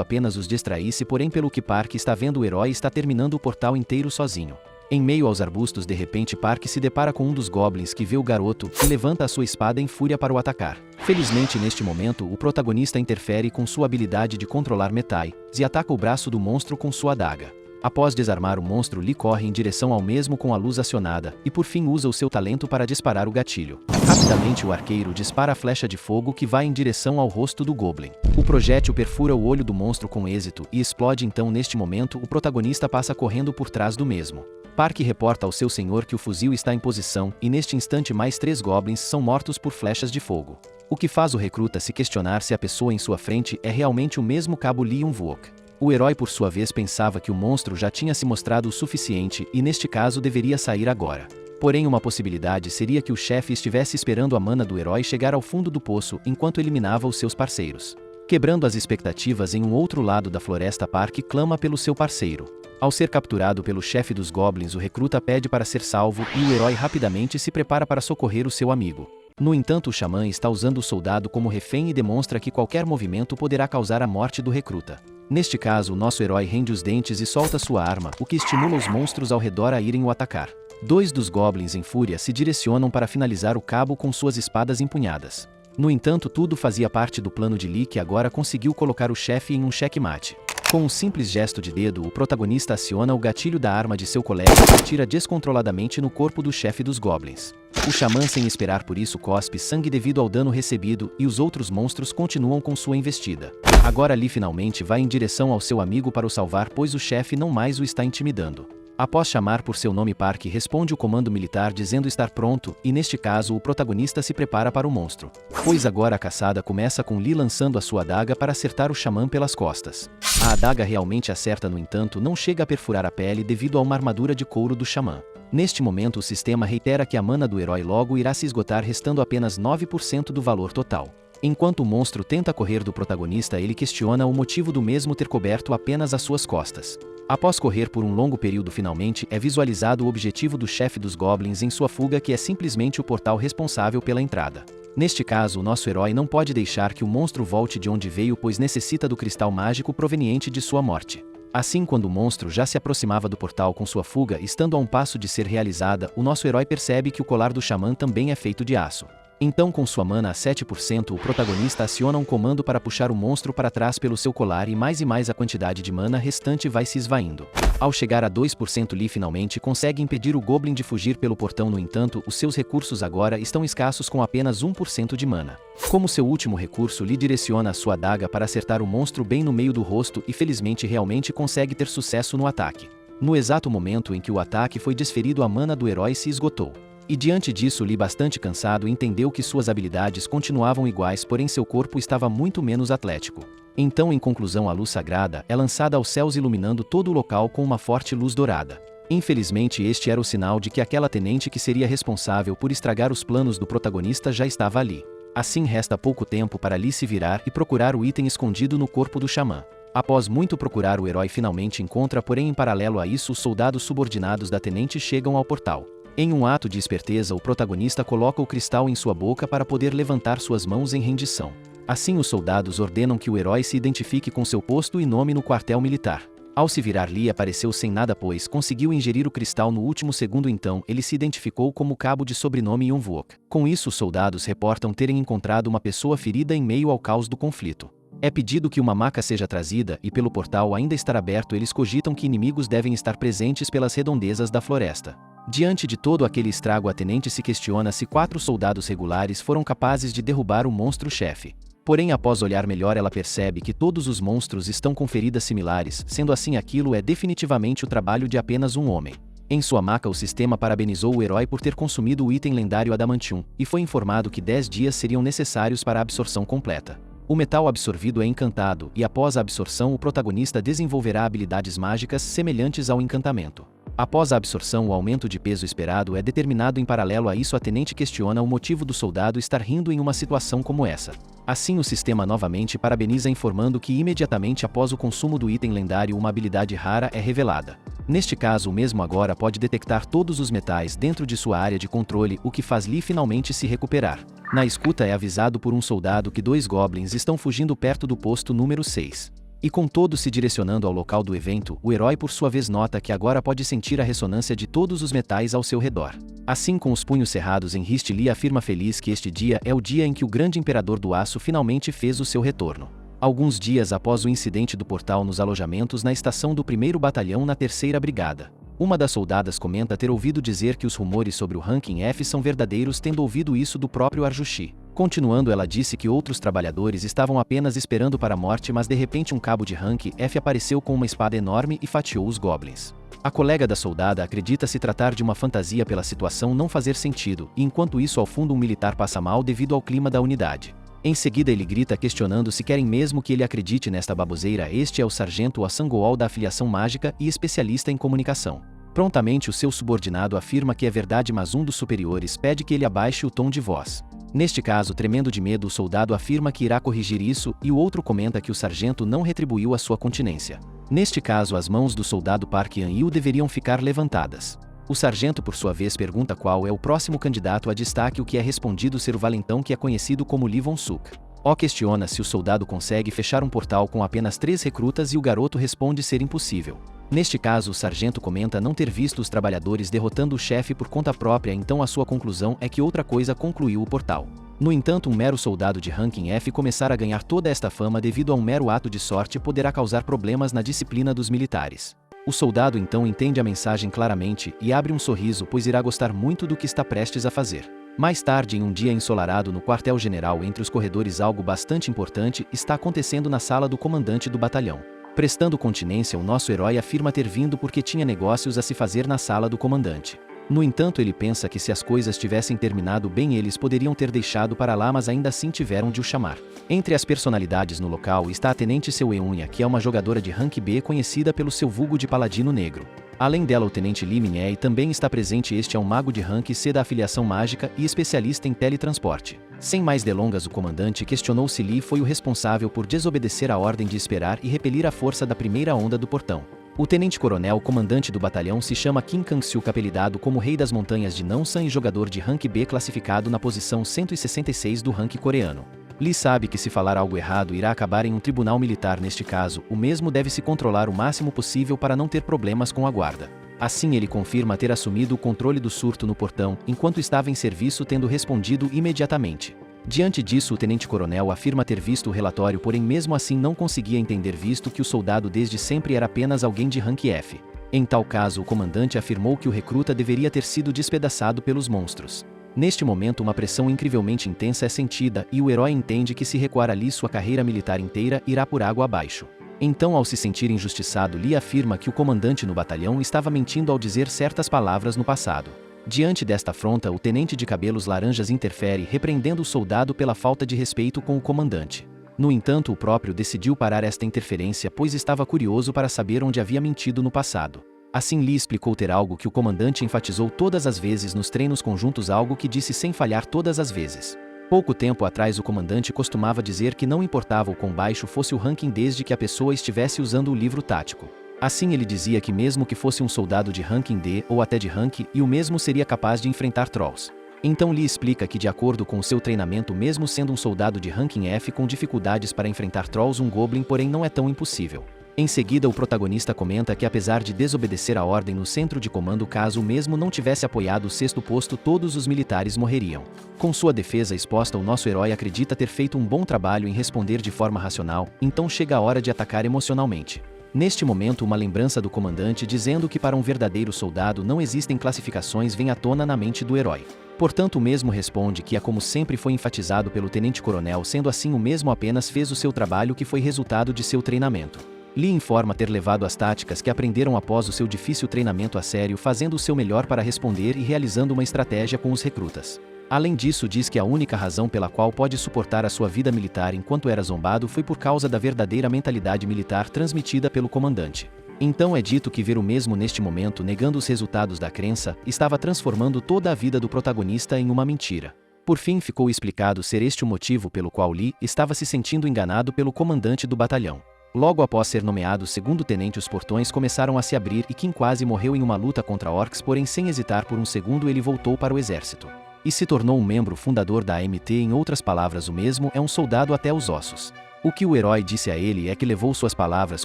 apenas os distraísse, porém pelo que Park está vendo, o herói está terminando o portal inteiro sozinho. Em meio aos arbustos, de repente Park se depara com um dos goblins que vê o garoto e levanta a sua espada em fúria para o atacar. Felizmente, neste momento, o protagonista interfere com sua habilidade de controlar metais e ataca o braço do monstro com sua adaga. Após desarmar o monstro, Lee corre em direção ao mesmo com a luz acionada e por fim usa o seu talento para disparar o gatilho. Rapidamente o arqueiro dispara a flecha de fogo que vai em direção ao rosto do goblin. O projétil perfura o olho do monstro com êxito e explode. Então, neste momento, o protagonista passa correndo por trás do mesmo. Park reporta ao seu senhor que o fuzil está em posição e neste instante mais 3 goblins são mortos por flechas de fogo. O que faz o recruta se questionar se a pessoa em sua frente é realmente o mesmo cabo Lee Yun-wook. O herói, por sua vez, pensava que o monstro já tinha se mostrado o suficiente e neste caso deveria sair agora. Porém, uma possibilidade seria que o chefe estivesse esperando a mana do herói chegar ao fundo do poço enquanto eliminava os seus parceiros. Quebrando as expectativas, em um outro lado da floresta, Park clama pelo seu parceiro. Ao ser capturado pelo chefe dos goblins, o recruta pede para ser salvo e o herói rapidamente se prepara para socorrer o seu amigo. No entanto, o xamã está usando o soldado como refém e demonstra que qualquer movimento poderá causar a morte do recruta. Neste caso, o nosso herói rende os dentes e solta sua arma, o que estimula os monstros ao redor a irem o atacar. 2 dos goblins em fúria se direcionam para finalizar o cabo com suas espadas empunhadas. No entanto, tudo fazia parte do plano de Lee, que agora conseguiu colocar o chefe em um checkmate. Com um simples gesto de dedo, o protagonista aciona o gatilho da arma de seu colega e atira descontroladamente no corpo do chefe dos goblins. O xamã, sem esperar por isso, cospe sangue devido ao dano recebido e os outros monstros continuam com sua investida. Agora Lee finalmente vai em direção ao seu amigo para o salvar, pois o chefe não mais o está intimidando. Após chamar por seu nome, Park responde o comando militar dizendo estar pronto e neste caso o protagonista se prepara para o monstro. Pois agora a caçada começa com Lee lançando a sua adaga para acertar o xamã pelas costas. A adaga realmente acerta, no entanto não chega a perfurar a pele devido a uma armadura de couro do xamã. Neste momento o sistema reitera que a mana do herói logo irá se esgotar, restando apenas 9% do valor total. Enquanto o monstro tenta correr do protagonista, ele questiona o motivo do mesmo ter coberto apenas as suas costas. Após correr por um longo período, finalmente é visualizado o objetivo do chefe dos goblins em sua fuga, que é simplesmente o portal responsável pela entrada. Neste caso, o nosso herói não pode deixar que o monstro volte de onde veio, pois necessita do cristal mágico proveniente de sua morte. Assim, quando o monstro já se aproximava do portal com sua fuga, estando a um passo de ser realizada, o nosso herói percebe que o colar do xamã também é feito de aço. Então, com sua mana a 7%, o protagonista aciona um comando para puxar o monstro para trás pelo seu colar e mais a quantidade de mana restante vai se esvaindo. Ao chegar a 2%, Lee finalmente consegue impedir o goblin de fugir pelo portão. No entanto, os seus recursos agora estão escassos, com apenas 1% de mana. Como seu último recurso, Lee direciona a sua adaga para acertar o monstro bem no meio do rosto e felizmente realmente consegue ter sucesso no ataque. No exato momento em que o ataque foi desferido, a mana do herói se esgotou. E diante disso, Lee, bastante cansado, entendeu que suas habilidades continuavam iguais, porém seu corpo estava muito menos atlético. Então, em conclusão, a luz sagrada é lançada aos céus, iluminando todo o local com uma forte luz dourada. Infelizmente, este era o sinal de que aquela tenente que seria responsável por estragar os planos do protagonista já estava ali. Assim, resta pouco tempo para Lee se virar e procurar o item escondido no corpo do xamã. Após muito procurar, o herói finalmente encontra, porém em paralelo a isso, os soldados subordinados da tenente chegam ao portal. Em um ato de esperteza, o protagonista coloca o cristal em sua boca para poder levantar suas mãos em rendição. Assim, os soldados ordenam que o herói se identifique com seu posto e nome no quartel militar. Ao se virar, Lee apareceu sem nada, pois conseguiu ingerir o cristal no último segundo. Então, ele se identificou como cabo de sobrenome Yun-wook. Com isso, os soldados reportam terem encontrado uma pessoa ferida em meio ao caos do conflito. É pedido que uma maca seja trazida e, pelo portal ainda estar aberto, eles cogitam que inimigos devem estar presentes pelas redondezas da floresta. Diante de todo aquele estrago, a tenente se questiona se 4 soldados regulares foram capazes de derrubar o monstro-chefe. Porém, após olhar melhor, ela percebe que todos os monstros estão com feridas similares, sendo assim aquilo é definitivamente o trabalho de apenas um homem. Em sua maca, o sistema parabenizou o herói por ter consumido o item lendário Adamantium, e foi informado que 10 dias seriam necessários para a absorção completa. O metal absorvido é encantado e após a absorção o protagonista desenvolverá habilidades mágicas semelhantes ao encantamento. Após a absorção o aumento de peso esperado é determinado em paralelo a isso a tenente questiona o motivo do soldado estar rindo em uma situação como essa. Assim o sistema novamente parabeniza informando que imediatamente após o consumo do item lendário uma habilidade rara é revelada. Neste caso o mesmo agora pode detectar todos os metais dentro de sua área de controle, o que faz Lee finalmente se recuperar. Na escuta é avisado por um soldado que 2 goblins estão fugindo perto do posto número 6. E com todos se direcionando ao local do evento, o herói por sua vez nota que agora pode sentir a ressonância de todos os metais ao seu redor. Assim com os punhos cerrados em riste, Lee afirma feliz que este dia é o dia em que o grande imperador do aço finalmente fez o seu retorno. Alguns dias após o incidente do portal nos alojamentos na estação do 1º Batalhão na 3ª Brigada. Uma das soldadas comenta ter ouvido dizer que os rumores sobre o ranking F são verdadeiros, tendo ouvido isso do próprio Arjushi. Continuando, ela disse que outros trabalhadores estavam apenas esperando para a morte, mas de repente um cabo de rank F apareceu com uma espada enorme e fatiou os goblins. A colega da soldada acredita se tratar de uma fantasia pela situação não fazer sentido, e enquanto isso ao fundo um militar passa mal devido ao clima da unidade. Em seguida ele grita questionando se querem mesmo que ele acredite nesta baboseira. Este é o sargento Assangoal da afiliação mágica e especialista em comunicação. Prontamente o seu subordinado afirma que é verdade, mas um dos superiores pede que ele abaixe o tom de voz. Neste caso, tremendo de medo, o soldado afirma que irá corrigir isso e o outro comenta que o sargento não retribuiu a sua continência. Neste caso, as mãos do soldado Park Yan-il deveriam ficar levantadas. O sargento por sua vez pergunta qual é o próximo candidato a destaque, o que é respondido ser o valentão que é conhecido como Lee Von-suk. O questiona se o soldado consegue fechar um portal com apenas 3 recrutas e o garoto responde ser impossível. Neste caso o sargento comenta não ter visto os trabalhadores derrotando o chefe por conta própria, então a sua conclusão é que outra coisa concluiu o portal. No entanto, um mero soldado de ranking F começar a ganhar toda esta fama devido a um mero ato de sorte poderá causar problemas na disciplina dos militares. O soldado então entende a mensagem claramente e abre um sorriso, pois irá gostar muito do que está prestes a fazer. Mais tarde, em um dia ensolarado no quartel-general entre os corredores, algo bastante importante está acontecendo na sala do comandante do batalhão. Prestando continência, o nosso herói afirma ter vindo porque tinha negócios a se fazer na sala do comandante. No entanto, ele pensa que se as coisas tivessem terminado bem eles poderiam ter deixado para lá, mas ainda assim tiveram de o chamar. Entre as personalidades no local está a tenente Seu Eunha, que é uma jogadora de rank B conhecida pelo seu vulgo de Paladino Negro. Além dela, o tenente Lee Min-hye também está presente. Este é um mago de rank C da afiliação mágica e especialista em teletransporte. Sem mais delongas, o comandante questionou se Lee foi o responsável por desobedecer a ordem de esperar e repelir a força da primeira onda do portão. O tenente-coronel comandante do batalhão se chama Kim Kang-suk, apelidado como Rei das Montanhas de Namsan e jogador de rank B classificado na posição 166 do rank coreano. Lee sabe que se falar algo errado irá acabar em um tribunal militar. Neste caso, o mesmo deve se controlar o máximo possível para não ter problemas com a guarda. Assim ele confirma ter assumido o controle do surto no portão, enquanto estava em serviço, tendo respondido imediatamente. Diante disso, o tenente-coronel afirma ter visto o relatório, porém mesmo assim não conseguia entender, visto que o soldado desde sempre era apenas alguém de rank F. Em tal caso, o comandante afirmou que o recruta deveria ter sido despedaçado pelos monstros. Neste momento, uma pressão incrivelmente intensa é sentida e o herói entende que se recuar ali sua carreira militar inteira irá por água abaixo. Então, ao se sentir injustiçado, Lee afirma que o comandante no batalhão estava mentindo ao dizer certas palavras no passado. Diante desta afronta, o tenente de cabelos laranjas interfere, repreendendo o soldado pela falta de respeito com o comandante. No entanto, o próprio decidiu parar esta interferência, pois estava curioso para saber onde havia mentido no passado. Assim, Lee explicou ter algo que o comandante enfatizou todas as vezes nos treinos conjuntos, algo que disse sem falhar todas as vezes. Pouco tempo atrás, o comandante costumava dizer que não importava o quão baixo fosse o ranking desde que a pessoa estivesse usando o livro tático. Assim, ele dizia que mesmo que fosse um soldado de ranking D ou até de rank I, o mesmo seria capaz de enfrentar trolls. Então Lee explica que, de acordo com o seu treinamento, mesmo sendo um soldado de ranking F com dificuldades para enfrentar trolls, um goblin porém não é tão impossível. Em seguida, o protagonista comenta que, apesar de desobedecer a ordem no centro de comando, caso o mesmo não tivesse apoiado o 6º posto, todos os militares morreriam. Com sua defesa exposta, o nosso herói acredita ter feito um bom trabalho em responder de forma racional, então chega a hora de atacar emocionalmente. Neste momento, uma lembrança do comandante dizendo que para um verdadeiro soldado não existem classificações vem à tona na mente do herói. Portanto, o mesmo responde que, como sempre foi enfatizado pelo tenente-coronel, sendo assim o mesmo apenas fez o seu trabalho, que foi resultado de seu treinamento. Lee informa ter levado as táticas que aprenderam após o seu difícil treinamento a sério, fazendo o seu melhor para responder e realizando uma estratégia com os recrutas. Além disso, diz que a única razão pela qual pode suportar a sua vida militar enquanto era zombado foi por causa da verdadeira mentalidade militar transmitida pelo comandante. Então é dito que ver o mesmo neste momento negando os resultados da crença, estava transformando toda a vida do protagonista em uma mentira. Por fim ficou explicado ser este o motivo pelo qual Lee estava se sentindo enganado pelo comandante do batalhão. Logo após ser nomeado segundo tenente, os portões começaram a se abrir e Kim quase morreu em uma luta contra orcs, porém sem hesitar por um segundo ele voltou para o exército. E se tornou um membro fundador da AMT, em outras palavras o mesmo é um soldado até os ossos. O que o herói disse a ele é que levou suas palavras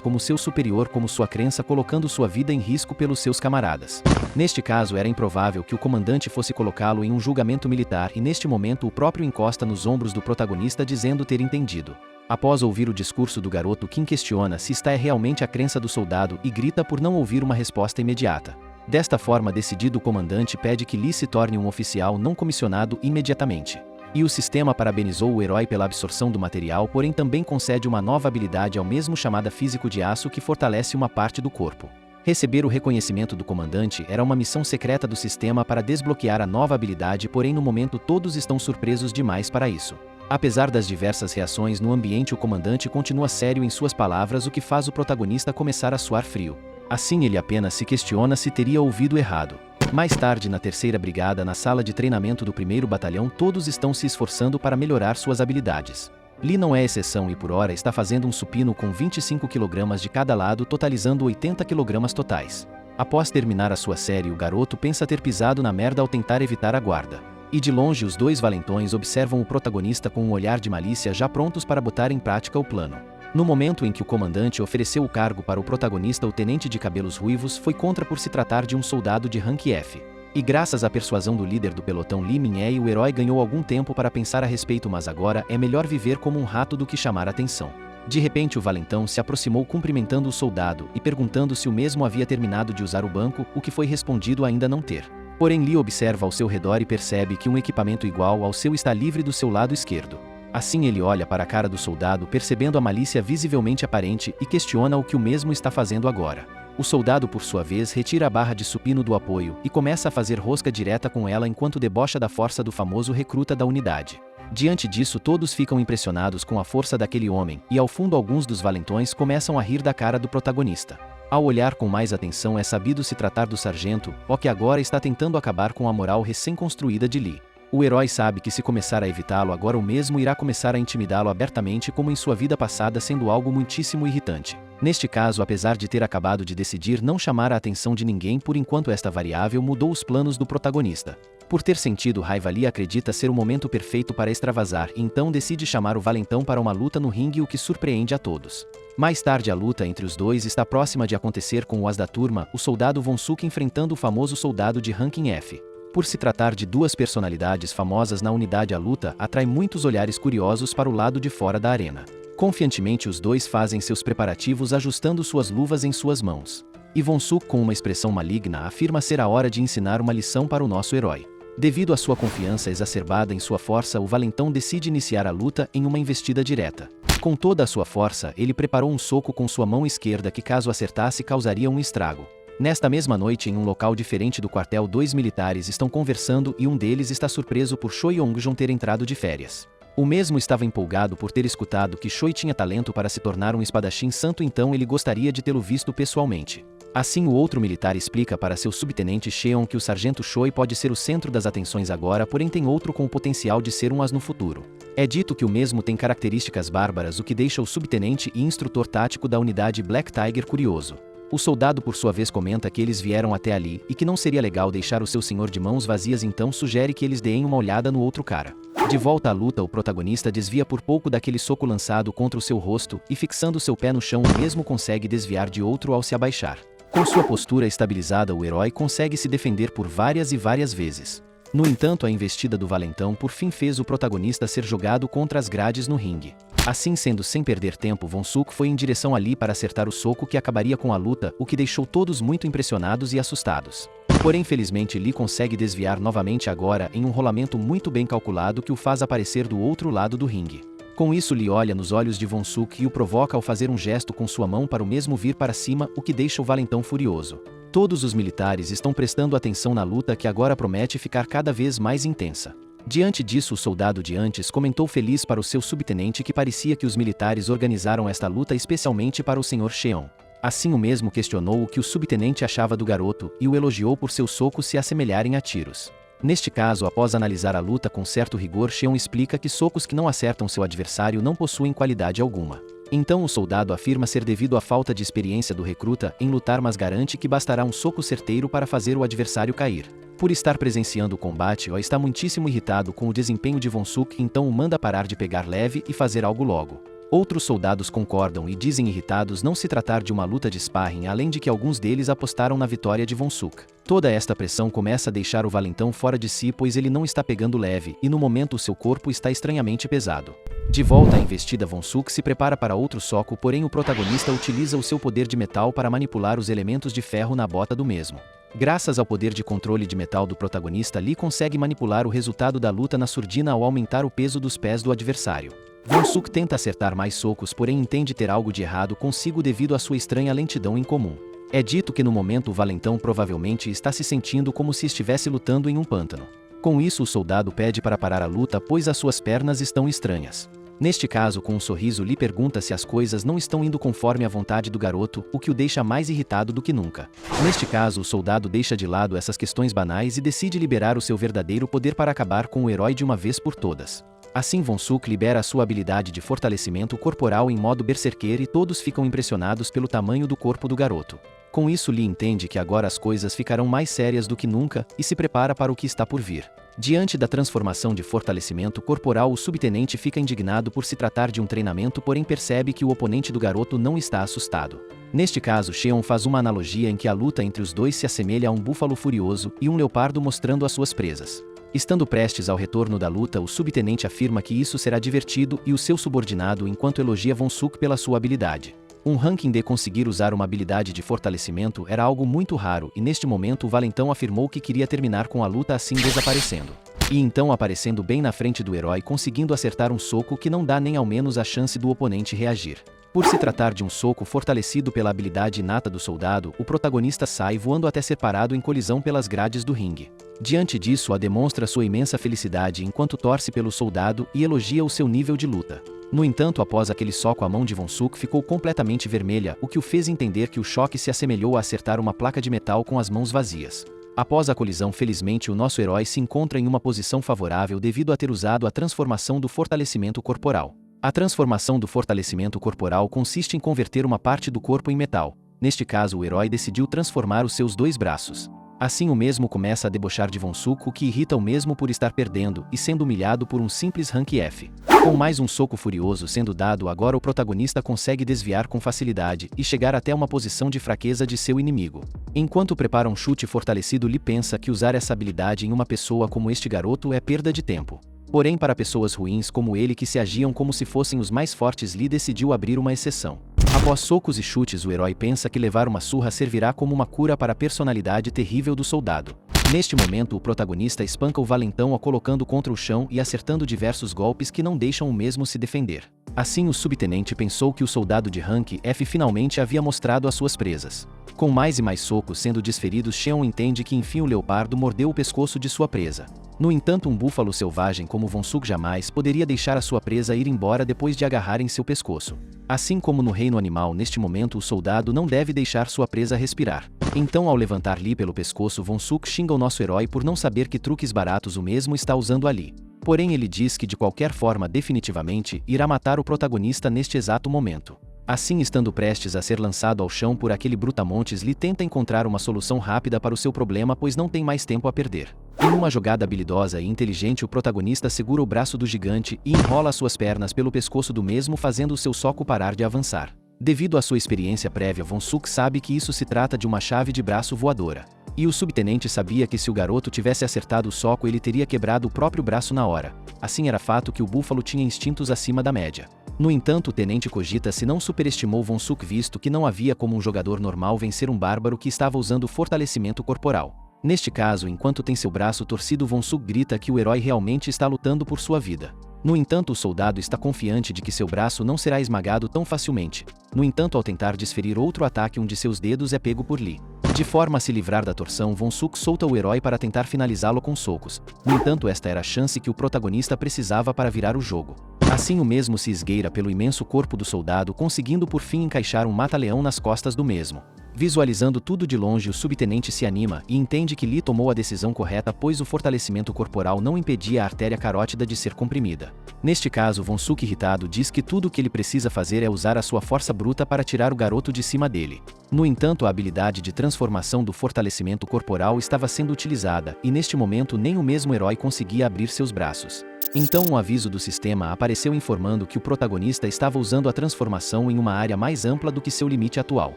como seu superior, como sua crença, colocando sua vida em risco pelos seus camaradas. Neste caso era improvável que o comandante fosse colocá-lo em um julgamento militar e neste momento o próprio encosta nos ombros do protagonista dizendo ter entendido. Após ouvir o discurso do garoto, Kim questiona se esta é realmente a crença do soldado e grita por não ouvir uma resposta imediata. Desta forma, decidido, o comandante pede que Lee se torne um oficial não comissionado imediatamente. E o sistema parabenizou o herói pela absorção do material, porém também concede uma nova habilidade ao mesmo chamada físico de aço que fortalece uma parte do corpo. Receber o reconhecimento do comandante era uma missão secreta do sistema para desbloquear a nova habilidade, porém no momento todos estão surpresos demais para isso. Apesar das diversas reações no ambiente, o comandante continua sério em suas palavras, o que faz o protagonista começar a suar frio. Assim ele apenas se questiona se teria ouvido errado. Mais tarde, na 3ª Brigada, na sala de treinamento do 1º Batalhão, todos estão se esforçando para melhorar suas habilidades. Lee não é exceção e por hora está fazendo um supino com 25 kg de cada lado, totalizando 80 kg totais. Após terminar a sua série, o garoto pensa ter pisado na merda ao tentar evitar a guarda. E de longe os dois valentões observam o protagonista com um olhar de malícia, já prontos para botar em prática o plano. No momento em que o comandante ofereceu o cargo para o protagonista, o tenente de cabelos ruivos foi contra por se tratar de um soldado de rank F. E graças à persuasão do líder do pelotão Lee Min-hye, o herói ganhou algum tempo para pensar a respeito, mas agora é melhor viver como um rato do que chamar atenção. De repente o valentão se aproximou cumprimentando o soldado e perguntando se o mesmo havia terminado de usar o banco, o que foi respondido ainda não ter. Porém Lee observa ao seu redor e percebe que um equipamento igual ao seu está livre do seu lado esquerdo. Assim ele olha para a cara do soldado, percebendo a malícia visivelmente aparente, e questiona o que o mesmo está fazendo agora. O soldado, por sua vez, retira a barra de supino do apoio e começa a fazer rosca direta com ela enquanto debocha da força do famoso recruta da unidade. Diante disso, todos ficam impressionados com a força daquele homem, e ao fundo alguns dos valentões começam a rir da cara do protagonista. Ao olhar com mais atenção, é sabido se tratar do sargento, o que agora está tentando acabar com a moral recém-construída de Lee. O herói sabe que se começar a evitá-lo agora, o mesmo irá começar a intimidá-lo abertamente, como em sua vida passada, sendo algo muitíssimo irritante. Neste caso, apesar de ter acabado de decidir não chamar a atenção de ninguém por enquanto, esta variável mudou os planos do protagonista. Por ter sentido raiva, Lee acredita ser o momento perfeito para extravasar e então decide chamar o valentão para uma luta no ringue, o que surpreende a todos. Mais tarde, a luta entre os dois está próxima de acontecer, com o as da turma, o soldado Von Suk, enfrentando o famoso soldado de ranking F. Por se tratar de duas personalidades famosas na unidade, a luta atrai muitos olhares curiosos para o lado de fora da arena. Confiantemente os dois fazem seus preparativos, ajustando suas luvas em suas mãos. E Von Suk, com uma expressão maligna, afirma ser a hora de ensinar uma lição para o nosso herói. Devido à sua confiança exacerbada em sua força, o valentão decide iniciar a luta em uma investida direta. Com toda a sua força, ele preparou um soco com sua mão esquerda que, caso acertasse, causaria um estrago. Nesta mesma noite, em um local diferente do quartel, dois militares estão conversando e um deles está surpreso por Choi Yong-jong ter entrado de férias. O mesmo estava empolgado por ter escutado que Choi tinha talento para se tornar um espadachim santo, então ele gostaria de tê-lo visto pessoalmente. Assim, o outro militar explica para seu subtenente Cheon que o sargento Choi pode ser o centro das atenções agora, porém tem outro com o potencial de ser um as no futuro. É dito que o mesmo tem características bárbaras, o que deixa o subtenente e instrutor tático da unidade Black Tiger curioso. O soldado, por sua vez, comenta que eles vieram até ali e que não seria legal deixar o seu senhor de mãos vazias, então sugere que eles deem uma olhada no outro cara. De volta à luta, o protagonista desvia por pouco daquele soco lançado contra o seu rosto e, fixando seu pé no chão, o mesmo consegue desviar de outro ao se abaixar. Com sua postura estabilizada, o herói consegue se defender por várias e várias vezes. No entanto, a investida do valentão por fim fez o protagonista ser jogado contra as grades no ringue. Assim sendo, sem perder tempo, Von Suk foi em direção a Lee para acertar o soco que acabaria com a luta, o que deixou todos muito impressionados e assustados. Porém, felizmente, Lee consegue desviar novamente, agora em um rolamento muito bem calculado que o faz aparecer do outro lado do ringue. Com isso, Lee olha nos olhos de Von Suk e o provoca ao fazer um gesto com sua mão para o mesmo vir para cima, o que deixa o valentão furioso. Todos os militares estão prestando atenção na luta, que agora promete ficar cada vez mais intensa. Diante disso, o soldado de antes comentou feliz para o seu subtenente que parecia que os militares organizaram esta luta especialmente para o Sr. Cheon. Assim o mesmo questionou o que o subtenente achava do garoto e o elogiou por seus socos se assemelharem a tiros. Neste caso, após analisar a luta com certo rigor, Cheon explica que socos que não acertam seu adversário não possuem qualidade alguma. Então o soldado afirma ser devido à falta de experiência do recruta em lutar, mas garante que bastará um soco certeiro para fazer o adversário cair. Por estar presenciando o combate, O está muitíssimo irritado com o desempenho de Von Suk, então o manda parar de pegar leve e fazer algo logo. Outros soldados concordam e dizem irritados não se tratar de uma luta de sparring, além de que alguns deles apostaram na vitória de Von Suk. Toda esta pressão começa a deixar o valentão fora de si, pois ele não está pegando leve e no momento o seu corpo está estranhamente pesado. De volta à investida, Von Suk se prepara para outro soco, porém o protagonista utiliza o seu poder de metal para manipular os elementos de ferro na bota do mesmo. Graças ao poder de controle de metal do protagonista, Lee consegue manipular o resultado da luta na surdina ao aumentar o peso dos pés do adversário. Von Suk tenta acertar mais socos, porém entende ter algo de errado consigo devido à sua estranha lentidão incomum. É dito que no momento o valentão provavelmente está se sentindo como se estivesse lutando em um pântano. Com isso, o soldado pede para parar a luta, pois as suas pernas estão estranhas. Neste caso, com um sorriso, Lee pergunta se as coisas não estão indo conforme a vontade do garoto, o que o deixa mais irritado do que nunca. Neste caso, o soldado deixa de lado essas questões banais e decide liberar o seu verdadeiro poder para acabar com o herói de uma vez por todas. Assim, Von Suk libera a sua habilidade de fortalecimento corporal em modo berserker e todos ficam impressionados pelo tamanho do corpo do garoto. Com isso, Lee entende que agora as coisas ficarão mais sérias do que nunca e se prepara para o que está por vir. Diante da transformação de fortalecimento corporal, o subtenente fica indignado por se tratar de um treinamento, porém percebe que o oponente do garoto não está assustado. Neste caso, Cheon faz uma analogia em que a luta entre os dois se assemelha a um búfalo furioso e um leopardo mostrando as suas presas. Estando prestes ao retorno da luta, o subtenente afirma que isso será divertido e o seu subordinado enquanto elogia Von Suk pela sua habilidade. Um ranking de conseguir usar uma habilidade de fortalecimento era algo muito raro e neste momento o valentão afirmou que queria terminar com a luta assim desaparecendo. E então aparecendo bem na frente do herói, conseguindo acertar um soco que não dá nem ao menos a chance do oponente reagir. Por se tratar de um soco fortalecido pela habilidade inata do soldado, o protagonista sai voando até ser parado em colisão pelas grades do ringue. Diante disso, A demonstra sua imensa felicidade enquanto torce pelo soldado e elogia o seu nível de luta. No entanto, após aquele soco, a mão de Von Suk ficou completamente vermelha, o que o fez entender que o choque se assemelhou a acertar uma placa de metal com as mãos vazias. Após a colisão, felizmente o nosso herói se encontra em uma posição favorável devido a ter usado a transformação do fortalecimento corporal. A transformação do fortalecimento corporal consiste em converter uma parte do corpo em metal. Neste caso, o herói decidiu transformar os seus dois braços. Assim, o mesmo começa a debochar de Von Suk, o que irrita o mesmo por estar perdendo e sendo humilhado por um simples rank F. Com mais um soco furioso sendo dado, agora o protagonista consegue desviar com facilidade e chegar até uma posição de fraqueza de seu inimigo. Enquanto prepara um chute fortalecido, Lee pensa que usar essa habilidade em uma pessoa como este garoto é perda de tempo. Porém, para pessoas ruins como ele que se agiam como se fossem os mais fortes, Lee decidiu abrir uma exceção. Após socos e chutes, o herói pensa que levar uma surra servirá como uma cura para a personalidade terrível do soldado. Neste momento, o protagonista espanca o valentão o colocando contra o chão e acertando diversos golpes que não deixam o mesmo se defender. Assim, o subtenente pensou que o soldado de rank F finalmente havia mostrado as suas presas. Com mais e mais socos sendo desferidos, Cheon entende que enfim o leopardo mordeu o pescoço de sua presa. No entanto, um búfalo selvagem como Von Suk jamais poderia deixar a sua presa ir embora depois de agarrar em seu pescoço. Assim como no reino animal, neste momento o soldado não deve deixar sua presa respirar. Então, ao levantar Lee pelo pescoço, Von Suk xinga o nosso herói por não saber que truques baratos o mesmo está usando ali. Porém, ele diz que de qualquer forma definitivamente irá matar o protagonista neste exato momento. Assim, estando prestes a ser lançado ao chão por aquele brutamontes, Lee tenta encontrar uma solução rápida para o seu problema, pois não tem mais tempo a perder. Em uma jogada habilidosa e inteligente, o protagonista segura o braço do gigante e enrola suas pernas pelo pescoço do mesmo, fazendo o seu soco parar de avançar. Devido à sua experiência prévia, Von Suk sabe que isso se trata de uma chave de braço voadora. E o subtenente sabia que se o garoto tivesse acertado o soco, ele teria quebrado o próprio braço na hora. Assim, era fato que o búfalo tinha instintos acima da média. No entanto, o tenente cogita se não superestimou Von Suk, visto que não havia como um jogador normal vencer um bárbaro que estava usando fortalecimento corporal. Neste caso, enquanto tem seu braço torcido, Von Suk grita que o herói realmente está lutando por sua vida. No entanto, o soldado está confiante de que seu braço não será esmagado tão facilmente. No entanto, ao tentar desferir outro ataque, um de seus dedos é pego por Lee. De forma a se livrar da torção, Von Suk solta o herói para tentar finalizá-lo com socos. No entanto, esta era a chance que o protagonista precisava para virar o jogo. Assim o mesmo se esgueira pelo imenso corpo do soldado, conseguindo por fim encaixar um mata-leão nas costas do mesmo. Visualizando tudo de longe, o subtenente se anima e entende que Lee tomou a decisão correta, pois o fortalecimento corporal não impedia a artéria carótida de ser comprimida. Neste caso, Von Suk, irritado, diz que tudo o que ele precisa fazer é usar a sua força bruta para tirar o garoto de cima dele. No entanto, a habilidade de transformação do fortalecimento corporal estava sendo utilizada, e neste momento nem o mesmo herói conseguia abrir seus braços. Então um aviso do sistema apareceu informando que o protagonista estava usando a transformação em uma área mais ampla do que seu limite atual.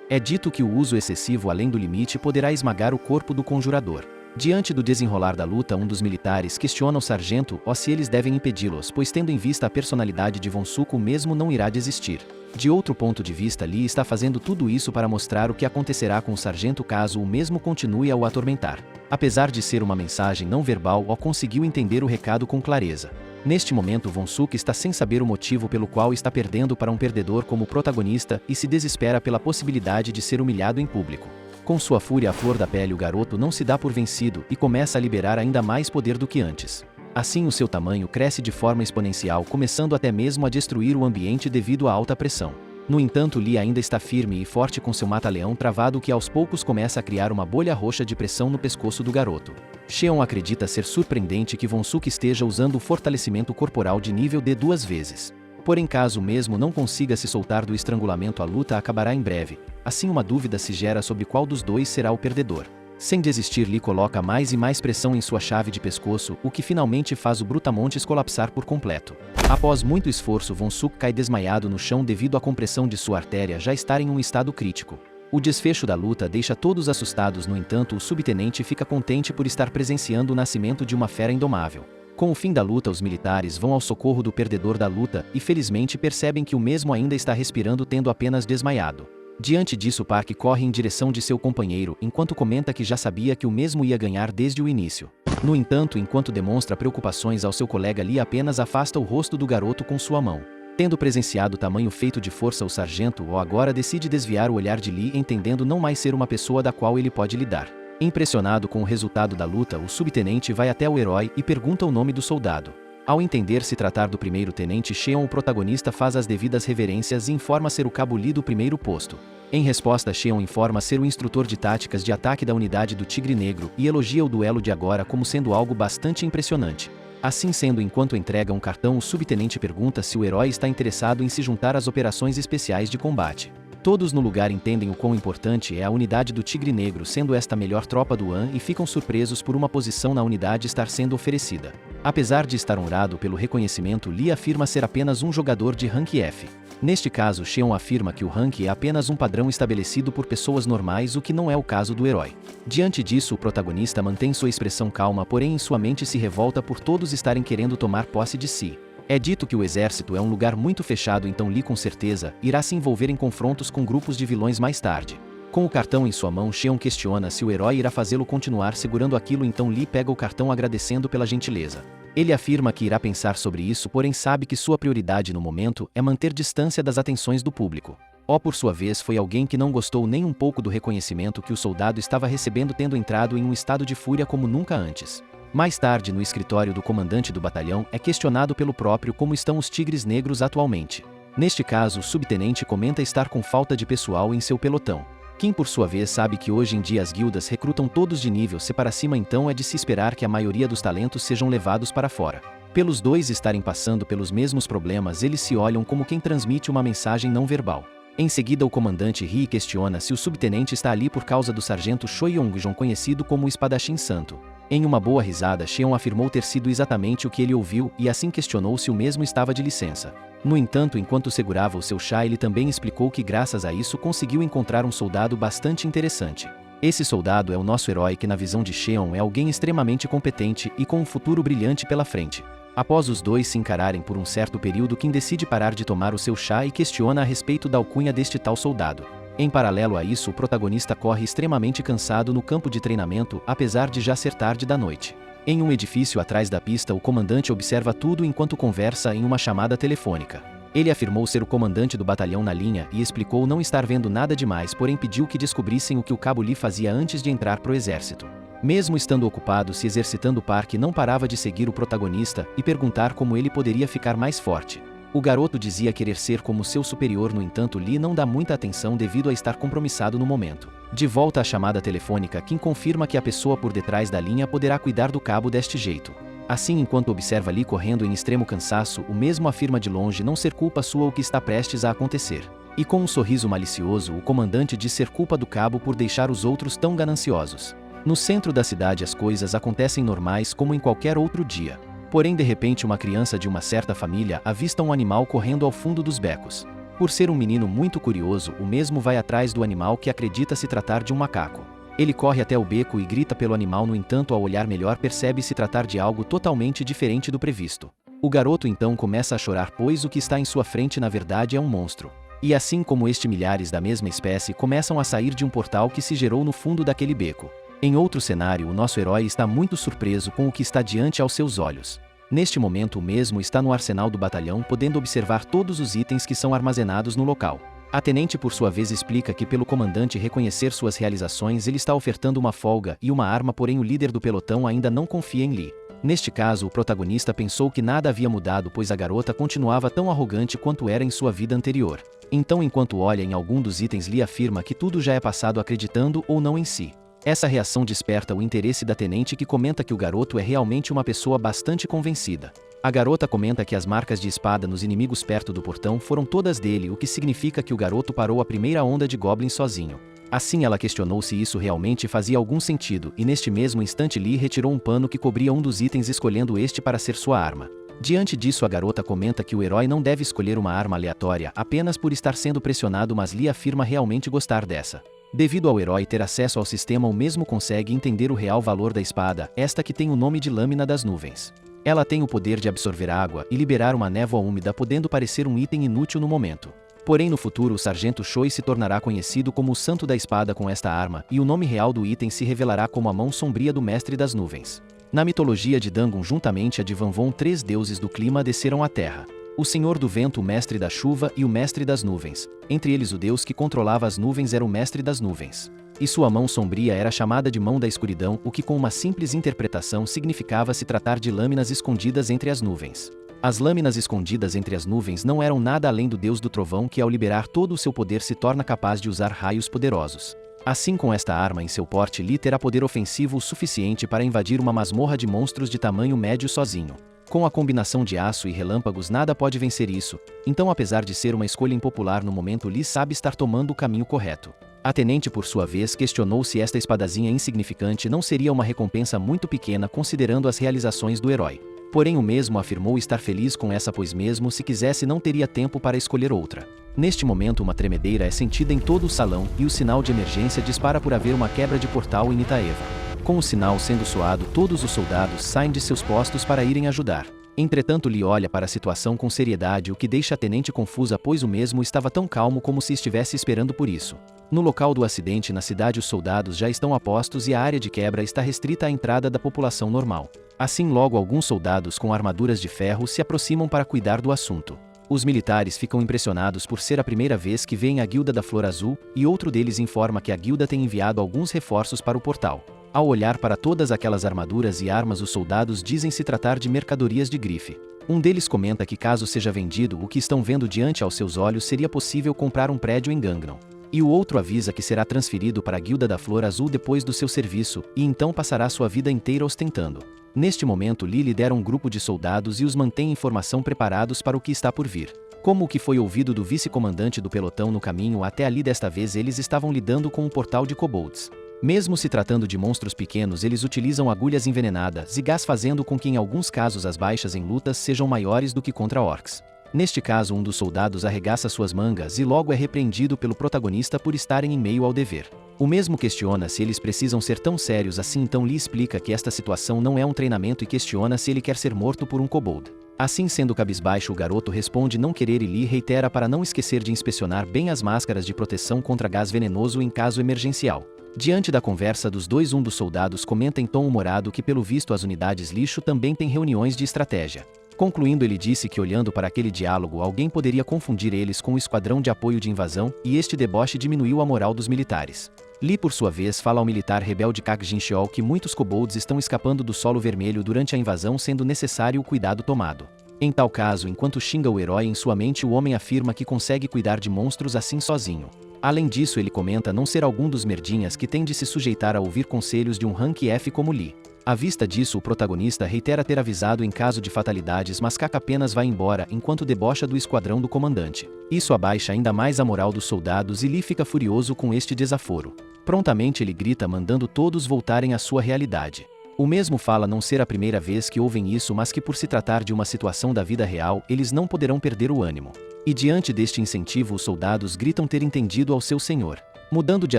É dito que o uso excessivo além do limite poderá esmagar o corpo do conjurador. Diante do desenrolar da luta, um dos militares questiona o sargento se eles devem impedi-los, pois tendo em vista a personalidade de Von Suk, o mesmo não irá desistir. De outro ponto de vista, Lee está fazendo tudo isso para mostrar o que acontecerá com o sargento caso o mesmo continue a o atormentar. Apesar de ser uma mensagem não verbal, conseguiu entender o recado com clareza. Neste momento, Von Suk está sem saber o motivo pelo qual está perdendo para um perdedor como protagonista e se desespera pela possibilidade de ser humilhado em público. Com sua fúria à flor da pele, o garoto não se dá por vencido e começa a liberar ainda mais poder do que antes. Assim, o seu tamanho cresce de forma exponencial, começando até mesmo a destruir o ambiente devido à alta pressão. No entanto, Lee ainda está firme e forte com seu mata-leão travado, que aos poucos começa a criar uma bolha roxa de pressão no pescoço do garoto. Cheon acredita ser surpreendente que Von Suk esteja usando o fortalecimento corporal de nível D 2 vezes. Porém, caso mesmo não consiga se soltar do estrangulamento, a luta acabará em breve. Assim, uma dúvida se gera sobre qual dos dois será o perdedor. Sem desistir, Lee coloca mais e mais pressão em sua chave de pescoço, o que finalmente faz o Brutamontes colapsar por completo. Após muito esforço, Von Suk cai desmaiado no chão devido à compressão de sua artéria já estar em um estado crítico. O desfecho da luta deixa todos assustados, no entanto, o subtenente fica contente por estar presenciando o nascimento de uma fera indomável. Com o fim da luta, os militares vão ao socorro do perdedor da luta e felizmente percebem que o mesmo ainda está respirando, tendo apenas desmaiado. Diante disso, Park corre em direção de seu companheiro, enquanto comenta que já sabia que o mesmo ia ganhar desde o início. No entanto, enquanto demonstra preocupações ao seu colega, Lee apenas afasta o rosto do garoto com sua mão. Tendo presenciado tamanho feito de força, o sargento agora decide desviar o olhar de Lee, entendendo não mais ser uma pessoa da qual ele pode lidar. Impressionado com o resultado da luta, o subtenente vai até o herói e pergunta o nome do soldado. Ao entender se tratar do primeiro-tenente Cheon, o protagonista faz as devidas reverências e informa ser o cabo Lee do primeiro posto. Em resposta, Cheon informa ser o instrutor de táticas de ataque da unidade do Tigre Negro e elogia o duelo de agora como sendo algo bastante impressionante. Assim sendo, enquanto entrega um cartão, o subtenente pergunta se o herói está interessado em se juntar às operações especiais de combate. Todos no lugar entendem o quão importante é a unidade do Tigre Negro, sendo esta a melhor tropa do AN, e ficam surpresos por uma posição na unidade estar sendo oferecida. Apesar de estar honrado pelo reconhecimento, Lee afirma ser apenas um jogador de rank F. Neste caso, Cheon afirma que o rank é apenas um padrão estabelecido por pessoas normais, o que não é o caso do herói. Diante disso, o protagonista mantém sua expressão calma, porém em sua mente se revolta por todos estarem querendo tomar posse de si. É dito que o exército é um lugar muito fechado, então Lee com certeza irá se envolver em confrontos com grupos de vilões mais tarde. Com o cartão em sua mão, Cheon questiona se o herói irá fazê-lo continuar segurando aquilo, então Lee pega o cartão agradecendo pela gentileza. Ele afirma que irá pensar sobre isso, porém sabe que sua prioridade no momento é manter distância das atenções do público. Por sua vez, foi alguém que não gostou nem um pouco do reconhecimento que o soldado estava recebendo, tendo entrado em um estado de fúria como nunca antes. Mais tarde, no escritório do comandante do batalhão, é questionado pelo próprio como estão os Tigres Negros atualmente. Neste caso, o subtenente comenta estar com falta de pessoal em seu pelotão. Kim, por sua vez, sabe que hoje em dia as guildas recrutam todos de nível C para cima, então é de se esperar que a maioria dos talentos sejam levados para fora. Pelos dois estarem passando pelos mesmos problemas, eles se olham como quem transmite uma mensagem não verbal. Em seguida, o comandante Ri questiona se o subtenente está ali por causa do sargento Choi Yong-jong, conhecido como o Espadachim Santo. Em uma boa risada, Cheon afirmou ter sido exatamente o que ele ouviu e assim questionou se o mesmo estava de licença. No entanto, enquanto segurava o seu chá, ele também explicou que graças a isso conseguiu encontrar um soldado bastante interessante. Esse soldado é o nosso herói, que na visão de Cheon é alguém extremamente competente e com um futuro brilhante pela frente. Após os dois se encararem por um certo período, Kim decide parar de tomar o seu chá e questiona a respeito da alcunha deste tal soldado. Em paralelo a isso, o protagonista corre extremamente cansado no campo de treinamento, apesar de já ser tarde da noite. Em um edifício atrás da pista, o comandante observa tudo enquanto conversa em uma chamada telefônica. Ele afirmou ser o comandante do batalhão na linha e explicou não estar vendo nada demais, porém pediu que descobrissem o que o cabo Lee fazia antes de entrar pro exército. Mesmo estando ocupado se exercitando, Park não parava de seguir o protagonista e perguntar como ele poderia ficar mais forte. O garoto dizia querer ser como seu superior, no entanto Lee não dá muita atenção devido a estar compromissado no momento. De volta à chamada telefônica, Kim confirma que a pessoa por detrás da linha poderá cuidar do cabo deste jeito. Assim, enquanto observa Lee correndo em extremo cansaço, o mesmo afirma de longe não ser culpa sua o que está prestes a acontecer. E com um sorriso malicioso, o comandante diz ser culpa do cabo por deixar os outros tão gananciosos. No centro da cidade as coisas acontecem normais como em qualquer outro dia. Porém, de repente, uma criança de uma certa família avista um animal correndo ao fundo dos becos. Por ser um menino muito curioso, o mesmo vai atrás do animal, que acredita se tratar de um macaco. Ele corre até o beco e grita pelo animal, no entanto, ao olhar melhor percebe se tratar de algo totalmente diferente do previsto. O garoto então começa a chorar, pois o que está em sua frente na verdade é um monstro. E assim como este, milhares da mesma espécie começam a sair de um portal que se gerou no fundo daquele beco. Em outro cenário, o nosso herói está muito surpreso com o que está diante aos seus olhos. Neste momento o mesmo está no arsenal do batalhão, podendo observar todos os itens que são armazenados no local. A tenente por sua vez explica que pelo comandante reconhecer suas realizações ele está ofertando uma folga e uma arma, porém o líder do pelotão ainda não confia em Lee. Neste caso o protagonista pensou que nada havia mudado, pois a garota continuava tão arrogante quanto era em sua vida anterior. Então, enquanto olha em algum dos itens, Lee afirma que tudo já é passado, acreditando ou não em si. Essa reação desperta o interesse da tenente, que comenta que o garoto é realmente uma pessoa bastante convencida. A garota comenta que as marcas de espada nos inimigos perto do portão foram todas dele, o que significa que o garoto parou a primeira onda de goblins sozinho. Assim ela questionou se isso realmente fazia algum sentido, e neste mesmo instante Lee retirou um pano que cobria um dos itens, escolhendo este para ser sua arma. Diante disso, a garota comenta que o herói não deve escolher uma arma aleatória apenas por estar sendo pressionado, mas Lee afirma realmente gostar dessa. Devido ao herói ter acesso ao sistema, o mesmo consegue entender o real valor da espada, esta que tem o nome de Lâmina das Nuvens. Ela tem o poder de absorver água e liberar uma névoa úmida, podendo parecer um item inútil no momento. Porém, no futuro, o Sargento Choi se tornará conhecido como o Santo da Espada com esta arma, e o nome real do item se revelará como a Mão Sombria do Mestre das Nuvens. Na mitologia de Dangun, juntamente a de Vanvon, 3 deuses do clima desceram à Terra. O Senhor do Vento, o Mestre da Chuva e o Mestre das Nuvens. Entre eles, o deus que controlava as nuvens era o Mestre das Nuvens. E sua mão sombria era chamada de Mão da Escuridão, o que com uma simples interpretação significava se tratar de lâminas escondidas entre as nuvens. As lâminas escondidas entre as nuvens não eram nada além do deus do trovão, que ao liberar todo o seu poder se torna capaz de usar raios poderosos. Assim, com esta arma em seu porte, Lee terá poder ofensivo o suficiente para invadir uma masmorra de monstros de tamanho médio sozinho. Com a combinação de aço e relâmpagos, nada pode vencer isso. Então, apesar de ser uma escolha impopular no momento, Lee sabe estar tomando o caminho correto. A tenente, por sua vez, questionou se esta espadazinha insignificante não seria uma recompensa muito pequena considerando as realizações do herói. Porém, o mesmo afirmou estar feliz com essa, pois mesmo se quisesse não teria tempo para escolher outra. Neste momento, uma tremedeira é sentida em todo o salão e o sinal de emergência dispara por haver uma quebra de portal em Itaeva. Com o sinal sendo soado, todos os soldados saem de seus postos para irem ajudar. Entretanto, Lee olha para a situação com seriedade, o que deixa a tenente confusa, pois o mesmo estava tão calmo como se estivesse esperando por isso. No local do acidente na cidade, os soldados já estão a postos e a área de quebra está restrita à entrada da população normal. Assim, logo alguns soldados com armaduras de ferro se aproximam para cuidar do assunto. Os militares ficam impressionados por ser a primeira vez que veem a Guilda da Flor Azul, e outro deles informa que a guilda tem enviado alguns reforços para o portal. Ao olhar para todas aquelas armaduras e armas, os soldados dizem se tratar de mercadorias de grife. Um deles comenta que caso seja vendido o que estão vendo diante aos seus olhos, seria possível comprar um prédio em Gangnam. E o outro avisa que será transferido para a Guilda da Flor Azul depois do seu serviço, e então passará sua vida inteira ostentando. Neste momento, Lee lidera um grupo de soldados e os mantém em formação, preparados para o que está por vir. Como o que foi ouvido do vice-comandante do pelotão no caminho até ali, desta vez eles estavam lidando com um portal de kobolds. Mesmo se tratando de monstros pequenos, eles utilizam agulhas envenenadas e gás, fazendo com que em alguns casos as baixas em lutas sejam maiores do que contra orcs. Neste caso, um dos soldados arregaça suas mangas e logo é repreendido pelo protagonista por estarem em meio ao dever. O mesmo questiona se eles precisam ser tão sérios assim, então Lee explica que esta situação não é um treinamento e questiona se ele quer ser morto por um kobold. Assim, sendo cabisbaixo, o garoto responde não querer e Lee reitera para não esquecer de inspecionar bem as máscaras de proteção contra gás venenoso em caso emergencial. Diante da conversa dos dois, um dos soldados comenta em tom humorado que pelo visto as unidades lixo também têm reuniões de estratégia. Concluindo, ele disse que olhando para aquele diálogo alguém poderia confundir eles com o esquadrão de apoio de invasão, e este deboche diminuiu a moral dos militares. Lee, por sua vez, fala ao militar rebelde Kak Jin-cheol que muitos kobolds estão escapando do solo vermelho durante a invasão, sendo necessário o cuidado tomado. Em tal caso, enquanto xinga o herói em sua mente, o homem afirma que consegue cuidar de monstros assim sozinho. Além disso, ele comenta não ser algum dos merdinhas que tem de se sujeitar a ouvir conselhos de um rank F como Lee. À vista disso, o protagonista reitera ter avisado em caso de fatalidades, mas Kak apenas vai embora enquanto debocha do esquadrão do comandante. Isso abaixa ainda mais a moral dos soldados e Lee fica furioso com este desaforo. Prontamente ele grita, mandando todos voltarem à sua realidade. O mesmo fala não ser a primeira vez que ouvem isso, mas que por se tratar de uma situação da vida real, eles não poderão perder o ânimo. E diante deste incentivo, os soldados gritam ter entendido ao seu senhor. Mudando de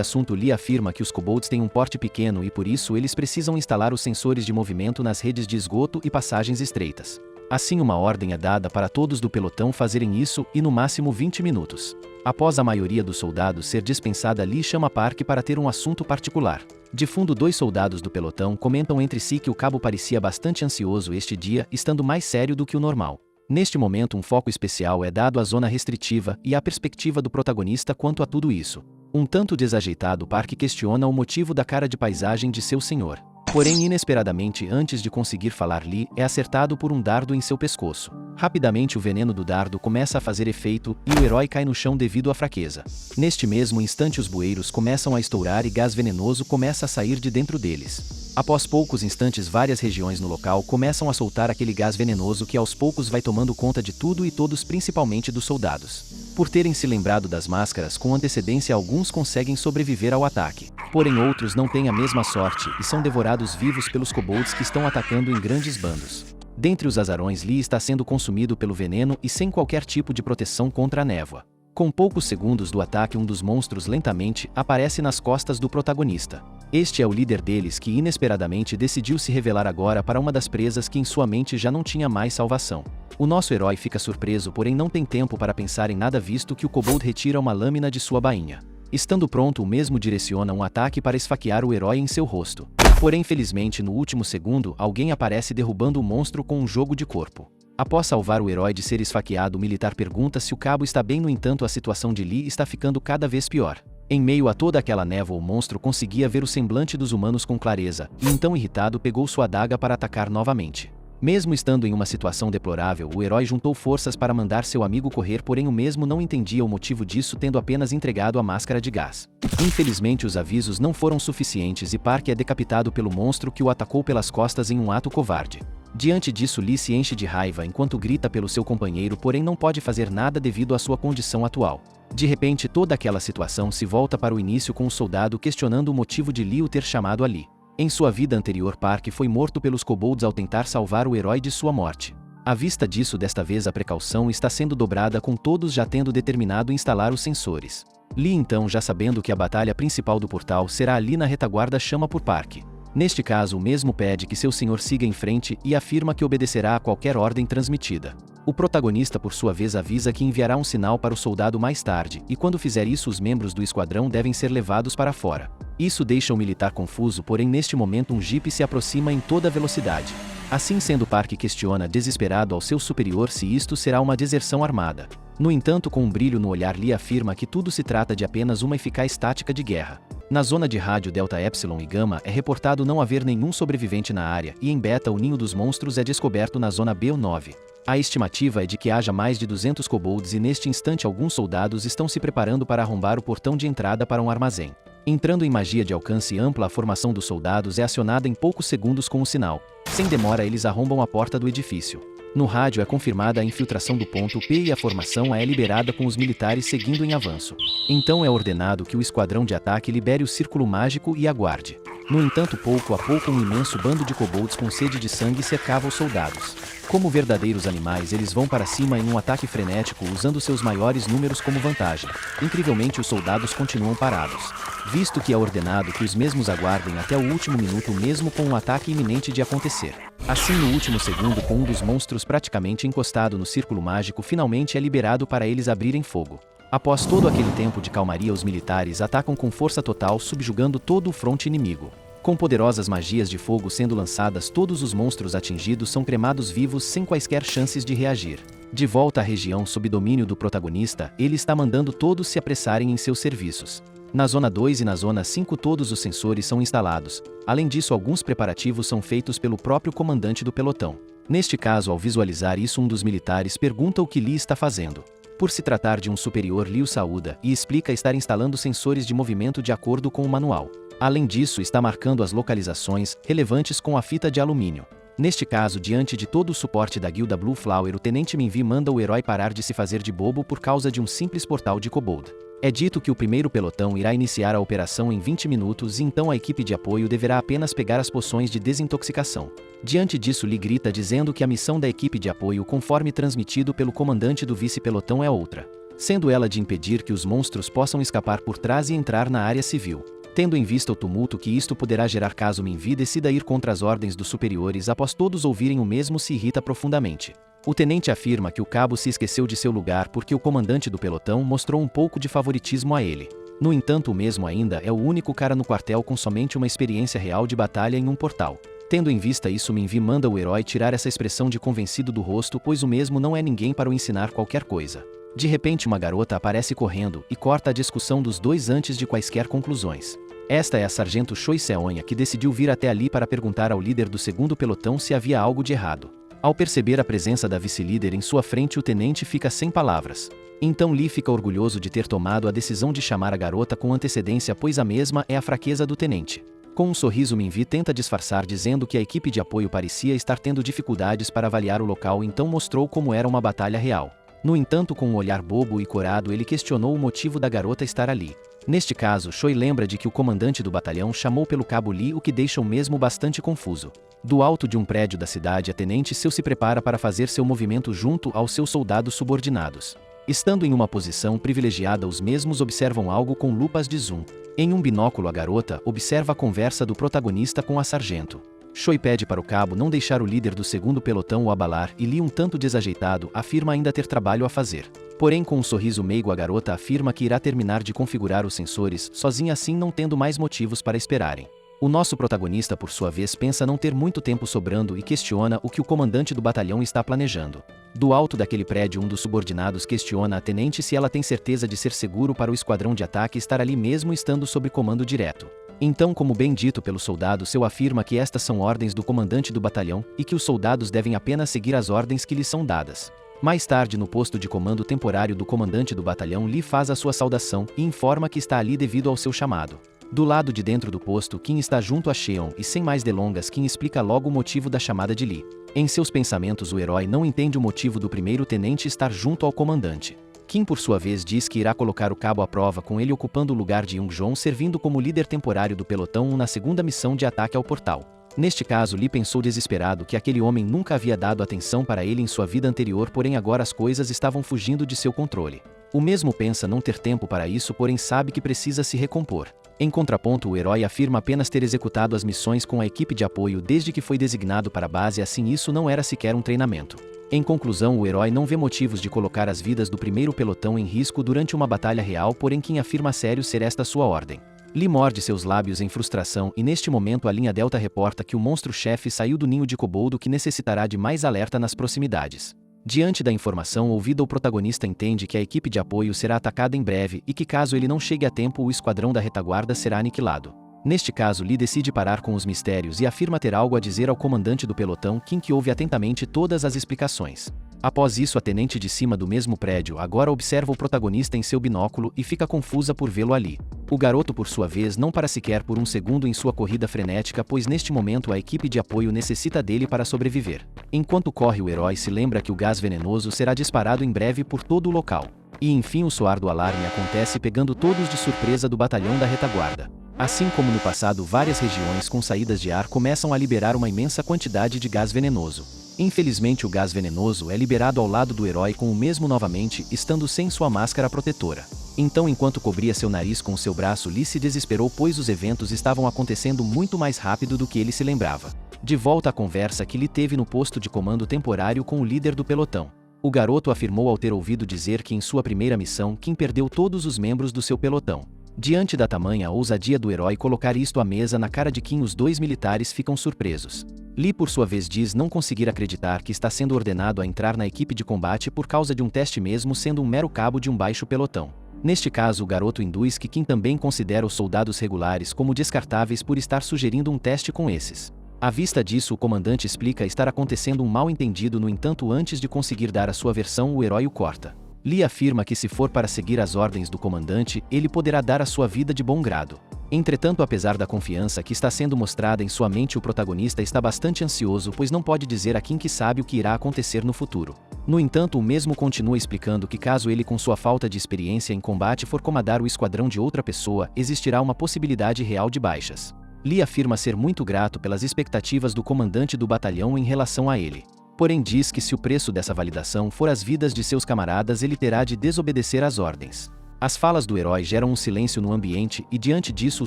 assunto, Lee afirma que os kobolds têm um porte pequeno e por isso eles precisam instalar os sensores de movimento nas redes de esgoto e passagens estreitas. Assim, uma ordem é dada para todos do pelotão fazerem isso, e no máximo 20 minutos. Após a maioria dos soldados ser dispensada, Lee chama Park para ter um assunto particular. De fundo, 2 soldados do pelotão comentam entre si que o cabo parecia bastante ansioso este dia, estando mais sério do que o normal. Neste momento, um foco especial é dado à zona restritiva e à perspectiva do protagonista quanto a tudo isso. Um tanto desajeitado, Park questiona o motivo da cara de paisagem de seu senhor. Porém, inesperadamente, antes de conseguir falar, Lee é acertado por um dardo em seu pescoço. Rapidamente, o veneno do dardo começa a fazer efeito e o herói cai no chão devido à fraqueza. Neste mesmo instante, os bueiros começam a estourar e gás venenoso começa a sair de dentro deles. Após poucos instantes, várias regiões no local começam a soltar aquele gás venenoso que aos poucos vai tomando conta de tudo e todos, principalmente dos soldados. Por terem se lembrado das máscaras com antecedência, alguns conseguem sobreviver ao ataque. Porém, outros não têm a mesma sorte e são devorados vivos pelos kobolds que estão atacando em grandes bandos. Dentre os azarões, Lee está sendo consumido pelo veneno e sem qualquer tipo de proteção contra a névoa. Com poucos segundos do ataque, um dos monstros lentamente aparece nas costas do protagonista. Este é o líder deles que inesperadamente decidiu se revelar agora para uma das presas que em sua mente já não tinha mais salvação. O nosso herói fica surpreso, porém não tem tempo para pensar em nada, visto que o kobold retira uma lâmina de sua bainha. Estando pronto, o mesmo direciona um ataque para esfaquear o herói em seu rosto. Porém, felizmente, no último segundo, alguém aparece derrubando o monstro com um jogo de corpo. Após salvar o herói de ser esfaqueado, o militar pergunta se o cabo está bem. No entanto, a situação de Lee está ficando cada vez pior. Em meio a toda aquela névoa, o monstro conseguia ver o semblante dos humanos com clareza, e então, irritado, pegou sua adaga para atacar novamente. Mesmo estando em uma situação deplorável, o herói juntou forças para mandar seu amigo correr, porém o mesmo não entendia o motivo disso, tendo apenas entregado a máscara de gás. Infelizmente, os avisos não foram suficientes e Park é decapitado pelo monstro que o atacou pelas costas em um ato covarde. Diante disso, Lee se enche de raiva enquanto grita pelo seu companheiro, porém não pode fazer nada devido à sua condição atual. De repente, toda aquela situação se volta para o início, com o soldado questionando o motivo de Lee o ter chamado ali. Em sua vida anterior, Park foi morto pelos kobolds ao tentar salvar o herói de sua morte. À vista disso, desta vez a precaução está sendo dobrada, com todos já tendo determinado instalar os sensores. Lee, então, já sabendo que a batalha principal do portal será ali na retaguarda, chama por Park. Neste caso, o mesmo pede que seu senhor siga em frente e afirma que obedecerá a qualquer ordem transmitida. O protagonista, por sua vez, avisa que enviará um sinal para o soldado mais tarde, e quando fizer isso, os membros do esquadrão devem ser levados para fora. Isso deixa o militar confuso, porém neste momento um jipe se aproxima em toda velocidade. Assim sendo, Park questiona desesperado ao seu superior se isto será uma deserção armada. No entanto, com um brilho no olhar, Lee afirma que tudo se trata de apenas uma eficaz tática de guerra. Na zona de rádio Delta Epsilon e Gama é reportado não haver nenhum sobrevivente na área, e em Beta o ninho dos monstros é descoberto na zona B9. A estimativa é de que haja mais de 200 kobolds e neste instante alguns soldados estão se preparando para arrombar o portão de entrada para um armazém. Entrando em magia de alcance ampla, a formação dos soldados é acionada em poucos segundos com o sinal. Sem demora, eles arrombam a porta do edifício. No rádio é confirmada a infiltração do ponto P e a formação é liberada, com os militares seguindo em avanço. Então é ordenado que o esquadrão de ataque libere o círculo mágico e aguarde. No entanto, pouco a pouco um imenso bando de kobolds com sede de sangue cercava os soldados. Como verdadeiros animais, eles vão para cima em um ataque frenético, usando seus maiores números como vantagem. Incrivelmente, os soldados continuam parados, visto que é ordenado que os mesmos aguardem até o último minuto, mesmo com um ataque iminente de acontecer. Assim, no último segundo, com um dos monstros praticamente encostado no círculo mágico, finalmente é liberado para eles abrirem fogo. Após todo aquele tempo de calmaria, os militares atacam com força total, subjugando todo o fronte inimigo. Com poderosas magias de fogo sendo lançadas, todos os monstros atingidos são cremados vivos sem quaisquer chances de reagir. De volta à região sob domínio do protagonista, ele está mandando todos se apressarem em seus serviços. Na Zona 2 e na Zona 5 todos os sensores são instalados. Além disso, alguns preparativos são feitos pelo próprio comandante do pelotão. Neste caso, ao visualizar isso, um dos militares pergunta o que Lee está fazendo. Por se tratar de um superior, Lee o saúda e explica estar instalando sensores de movimento de acordo com o manual. Além disso, está marcando as localizações relevantes com a fita de alumínio. Neste caso, diante de todo o suporte da guilda Blue Flower, o Tenente Minvi manda o herói parar de se fazer de bobo por causa de um simples portal de kobold. É dito que o primeiro pelotão irá iniciar a operação em 20 minutos e então a equipe de apoio deverá apenas pegar as poções de desintoxicação. Diante disso, Lee grita dizendo que a missão da equipe de apoio, conforme transmitido pelo comandante do vice-pelotão, é outra, sendo ela de impedir que os monstros possam escapar por trás e entrar na área civil. Tendo em vista o tumulto que isto poderá gerar caso Minvi decida ir contra as ordens dos superiores após todos ouvirem o mesmo, se irrita profundamente. O tenente afirma que o cabo se esqueceu de seu lugar porque o comandante do pelotão mostrou um pouco de favoritismo a ele. No entanto, o mesmo ainda é o único cara no quartel com somente uma experiência real de batalha em um portal. Tendo em vista isso, Minvi manda o herói tirar essa expressão de convencido do rosto, pois o mesmo não é ninguém para o ensinar qualquer coisa. De repente, uma garota aparece correndo e corta a discussão dos dois antes de quaisquer conclusões. Esta é a sargento Choi Seonha, que decidiu vir até ali para perguntar ao líder do segundo pelotão se havia algo de errado. Ao perceber a presença da vice-líder em sua frente, o tenente fica sem palavras. Então Lee fica orgulhoso de ter tomado a decisão de chamar a garota com antecedência, pois a mesma é a fraqueza do tenente. Com um sorriso, Minvi tenta disfarçar dizendo que a equipe de apoio parecia estar tendo dificuldades para avaliar o local, então mostrou como era uma batalha real. No entanto, com um olhar bobo e corado, ele questionou o motivo da garota estar ali. Neste caso, Choi lembra de que o comandante do batalhão chamou pelo cabo Lee, o que deixa o mesmo bastante confuso. Do alto de um prédio da cidade, a tenente Seu se prepara para fazer seu movimento junto aos seus soldados subordinados. Estando em uma posição privilegiada, os mesmos observam algo com lupas de zoom. Em um binóculo, a garota observa a conversa do protagonista com a sargento. Choi pede para o cabo não deixar o líder do segundo pelotão o abalar e Lee, um tanto desajeitado, afirma ainda ter trabalho a fazer. Porém, com um sorriso meigo, a garota afirma que irá terminar de configurar os sensores sozinha, assim não tendo mais motivos para esperarem. O nosso protagonista, por sua vez, pensa não ter muito tempo sobrando e questiona o que o comandante do batalhão está planejando. Do alto daquele prédio, um dos subordinados questiona a tenente se ela tem certeza de ser seguro para o esquadrão de ataque estar ali mesmo estando sob comando direto. Então, como bem dito pelo soldado Seu, afirma que estas são ordens do comandante do batalhão e que os soldados devem apenas seguir as ordens que lhes são dadas. Mais tarde, no posto de comando temporário do comandante do batalhão, Lee faz a sua saudação e informa que está ali devido ao seu chamado. Do lado de dentro do posto, Kim está junto a Cheon e, sem mais delongas, Kim explica logo o motivo da chamada de Lee. Em seus pensamentos, o herói não entende o motivo do primeiro tenente estar junto ao comandante. Kim, por sua vez, diz que irá colocar o cabo à prova, com ele ocupando o lugar de Young-jon, servindo como líder temporário do pelotão na segunda missão de ataque ao portal. Neste caso, Lee pensou desesperado que aquele homem nunca havia dado atenção para ele em sua vida anterior, porém agora as coisas estavam fugindo de seu controle. O mesmo pensa não ter tempo para isso, porém sabe que precisa se recompor. Em contraponto, o herói afirma apenas ter executado as missões com a equipe de apoio desde que foi designado para a base, assim isso não era sequer um treinamento. Em conclusão, o herói não vê motivos de colocar as vidas do primeiro pelotão em risco durante uma batalha real, porém quem afirma a sério ser esta sua ordem. Lee morde seus lábios em frustração e neste momento a linha Delta reporta que o monstro-chefe saiu do ninho de koboldo, que necessitará de mais alerta nas proximidades. Diante da informação ouvida, o protagonista entende que a equipe de apoio será atacada em breve e que caso ele não chegue a tempo, o esquadrão da retaguarda será aniquilado. Neste caso, Lee decide parar com os mistérios e afirma ter algo a dizer ao comandante do pelotão, Kim, que ouve atentamente todas as explicações. Após isso, a tenente de cima do mesmo prédio agora observa o protagonista em seu binóculo e fica confusa por vê-lo ali. O garoto, por sua vez, não para sequer por um segundo em sua corrida frenética, pois neste momento a equipe de apoio necessita dele para sobreviver. Enquanto corre, o herói se lembra que o gás venenoso será disparado em breve por todo o local. E enfim o soar do alarme acontece, pegando todos de surpresa do batalhão da retaguarda. Assim como no passado, várias regiões com saídas de ar começam a liberar uma imensa quantidade de gás venenoso. Infelizmente, o gás venenoso é liberado ao lado do herói com o mesmo novamente, estando sem sua máscara protetora. Então, enquanto cobria seu nariz com o seu braço, Lee se desesperou, pois os eventos estavam acontecendo muito mais rápido do que ele se lembrava. De volta à conversa que Lee teve no posto de comando temporário com o líder do pelotão. O garoto afirmou ao ter ouvido dizer que em sua primeira missão, Kim perdeu todos os membros do seu pelotão. Diante da tamanha ousadia do herói colocar isto à mesa na cara de Kim, os dois militares ficam surpresos. Lee, por sua vez, diz não conseguir acreditar que está sendo ordenado a entrar na equipe de combate por causa de um teste, mesmo sendo um mero cabo de um baixo pelotão. Neste caso, o garoto induz que Kim também considera os soldados regulares como descartáveis por estar sugerindo um teste com esses. À vista disso, o comandante explica estar acontecendo um mal-entendido, no entanto, antes de conseguir dar a sua versão, o herói o corta. Lee afirma que se for para seguir as ordens do comandante, ele poderá dar a sua vida de bom grado. Entretanto, apesar da confiança que está sendo mostrada em sua mente, o protagonista está bastante ansioso, pois não pode dizer a Kim que sabe o que irá acontecer no futuro. No entanto, o mesmo continua explicando que caso ele, com sua falta de experiência em combate, for comandar o esquadrão de outra pessoa, existirá uma possibilidade real de baixas. Lee afirma ser muito grato pelas expectativas do comandante do batalhão em relação a ele. Porém, diz que se o preço dessa validação for as vidas de seus camaradas, ele terá de desobedecer às ordens. As falas do herói geram um silêncio no ambiente e, diante disso, o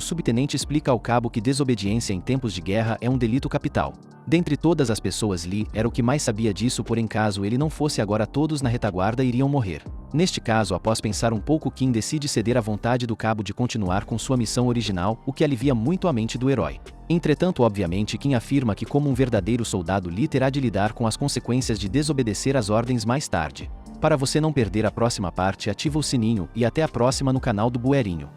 subtenente explica ao cabo que desobediência em tempos de guerra é um delito capital. Dentre todas as pessoas, Lee era o que mais sabia disso, porém caso ele não fosse agora, todos na retaguarda iriam morrer. Neste caso, após pensar um pouco, Kim decide ceder à vontade do cabo de continuar com sua missão original, o que alivia muito a mente do herói. Entretanto, obviamente, Kim afirma que, como um verdadeiro soldado, Lee terá de lidar com as consequências de desobedecer às ordens mais tarde. Para você não perder a próxima parte, ativa o sininho e até a próxima no canal do Buerinho.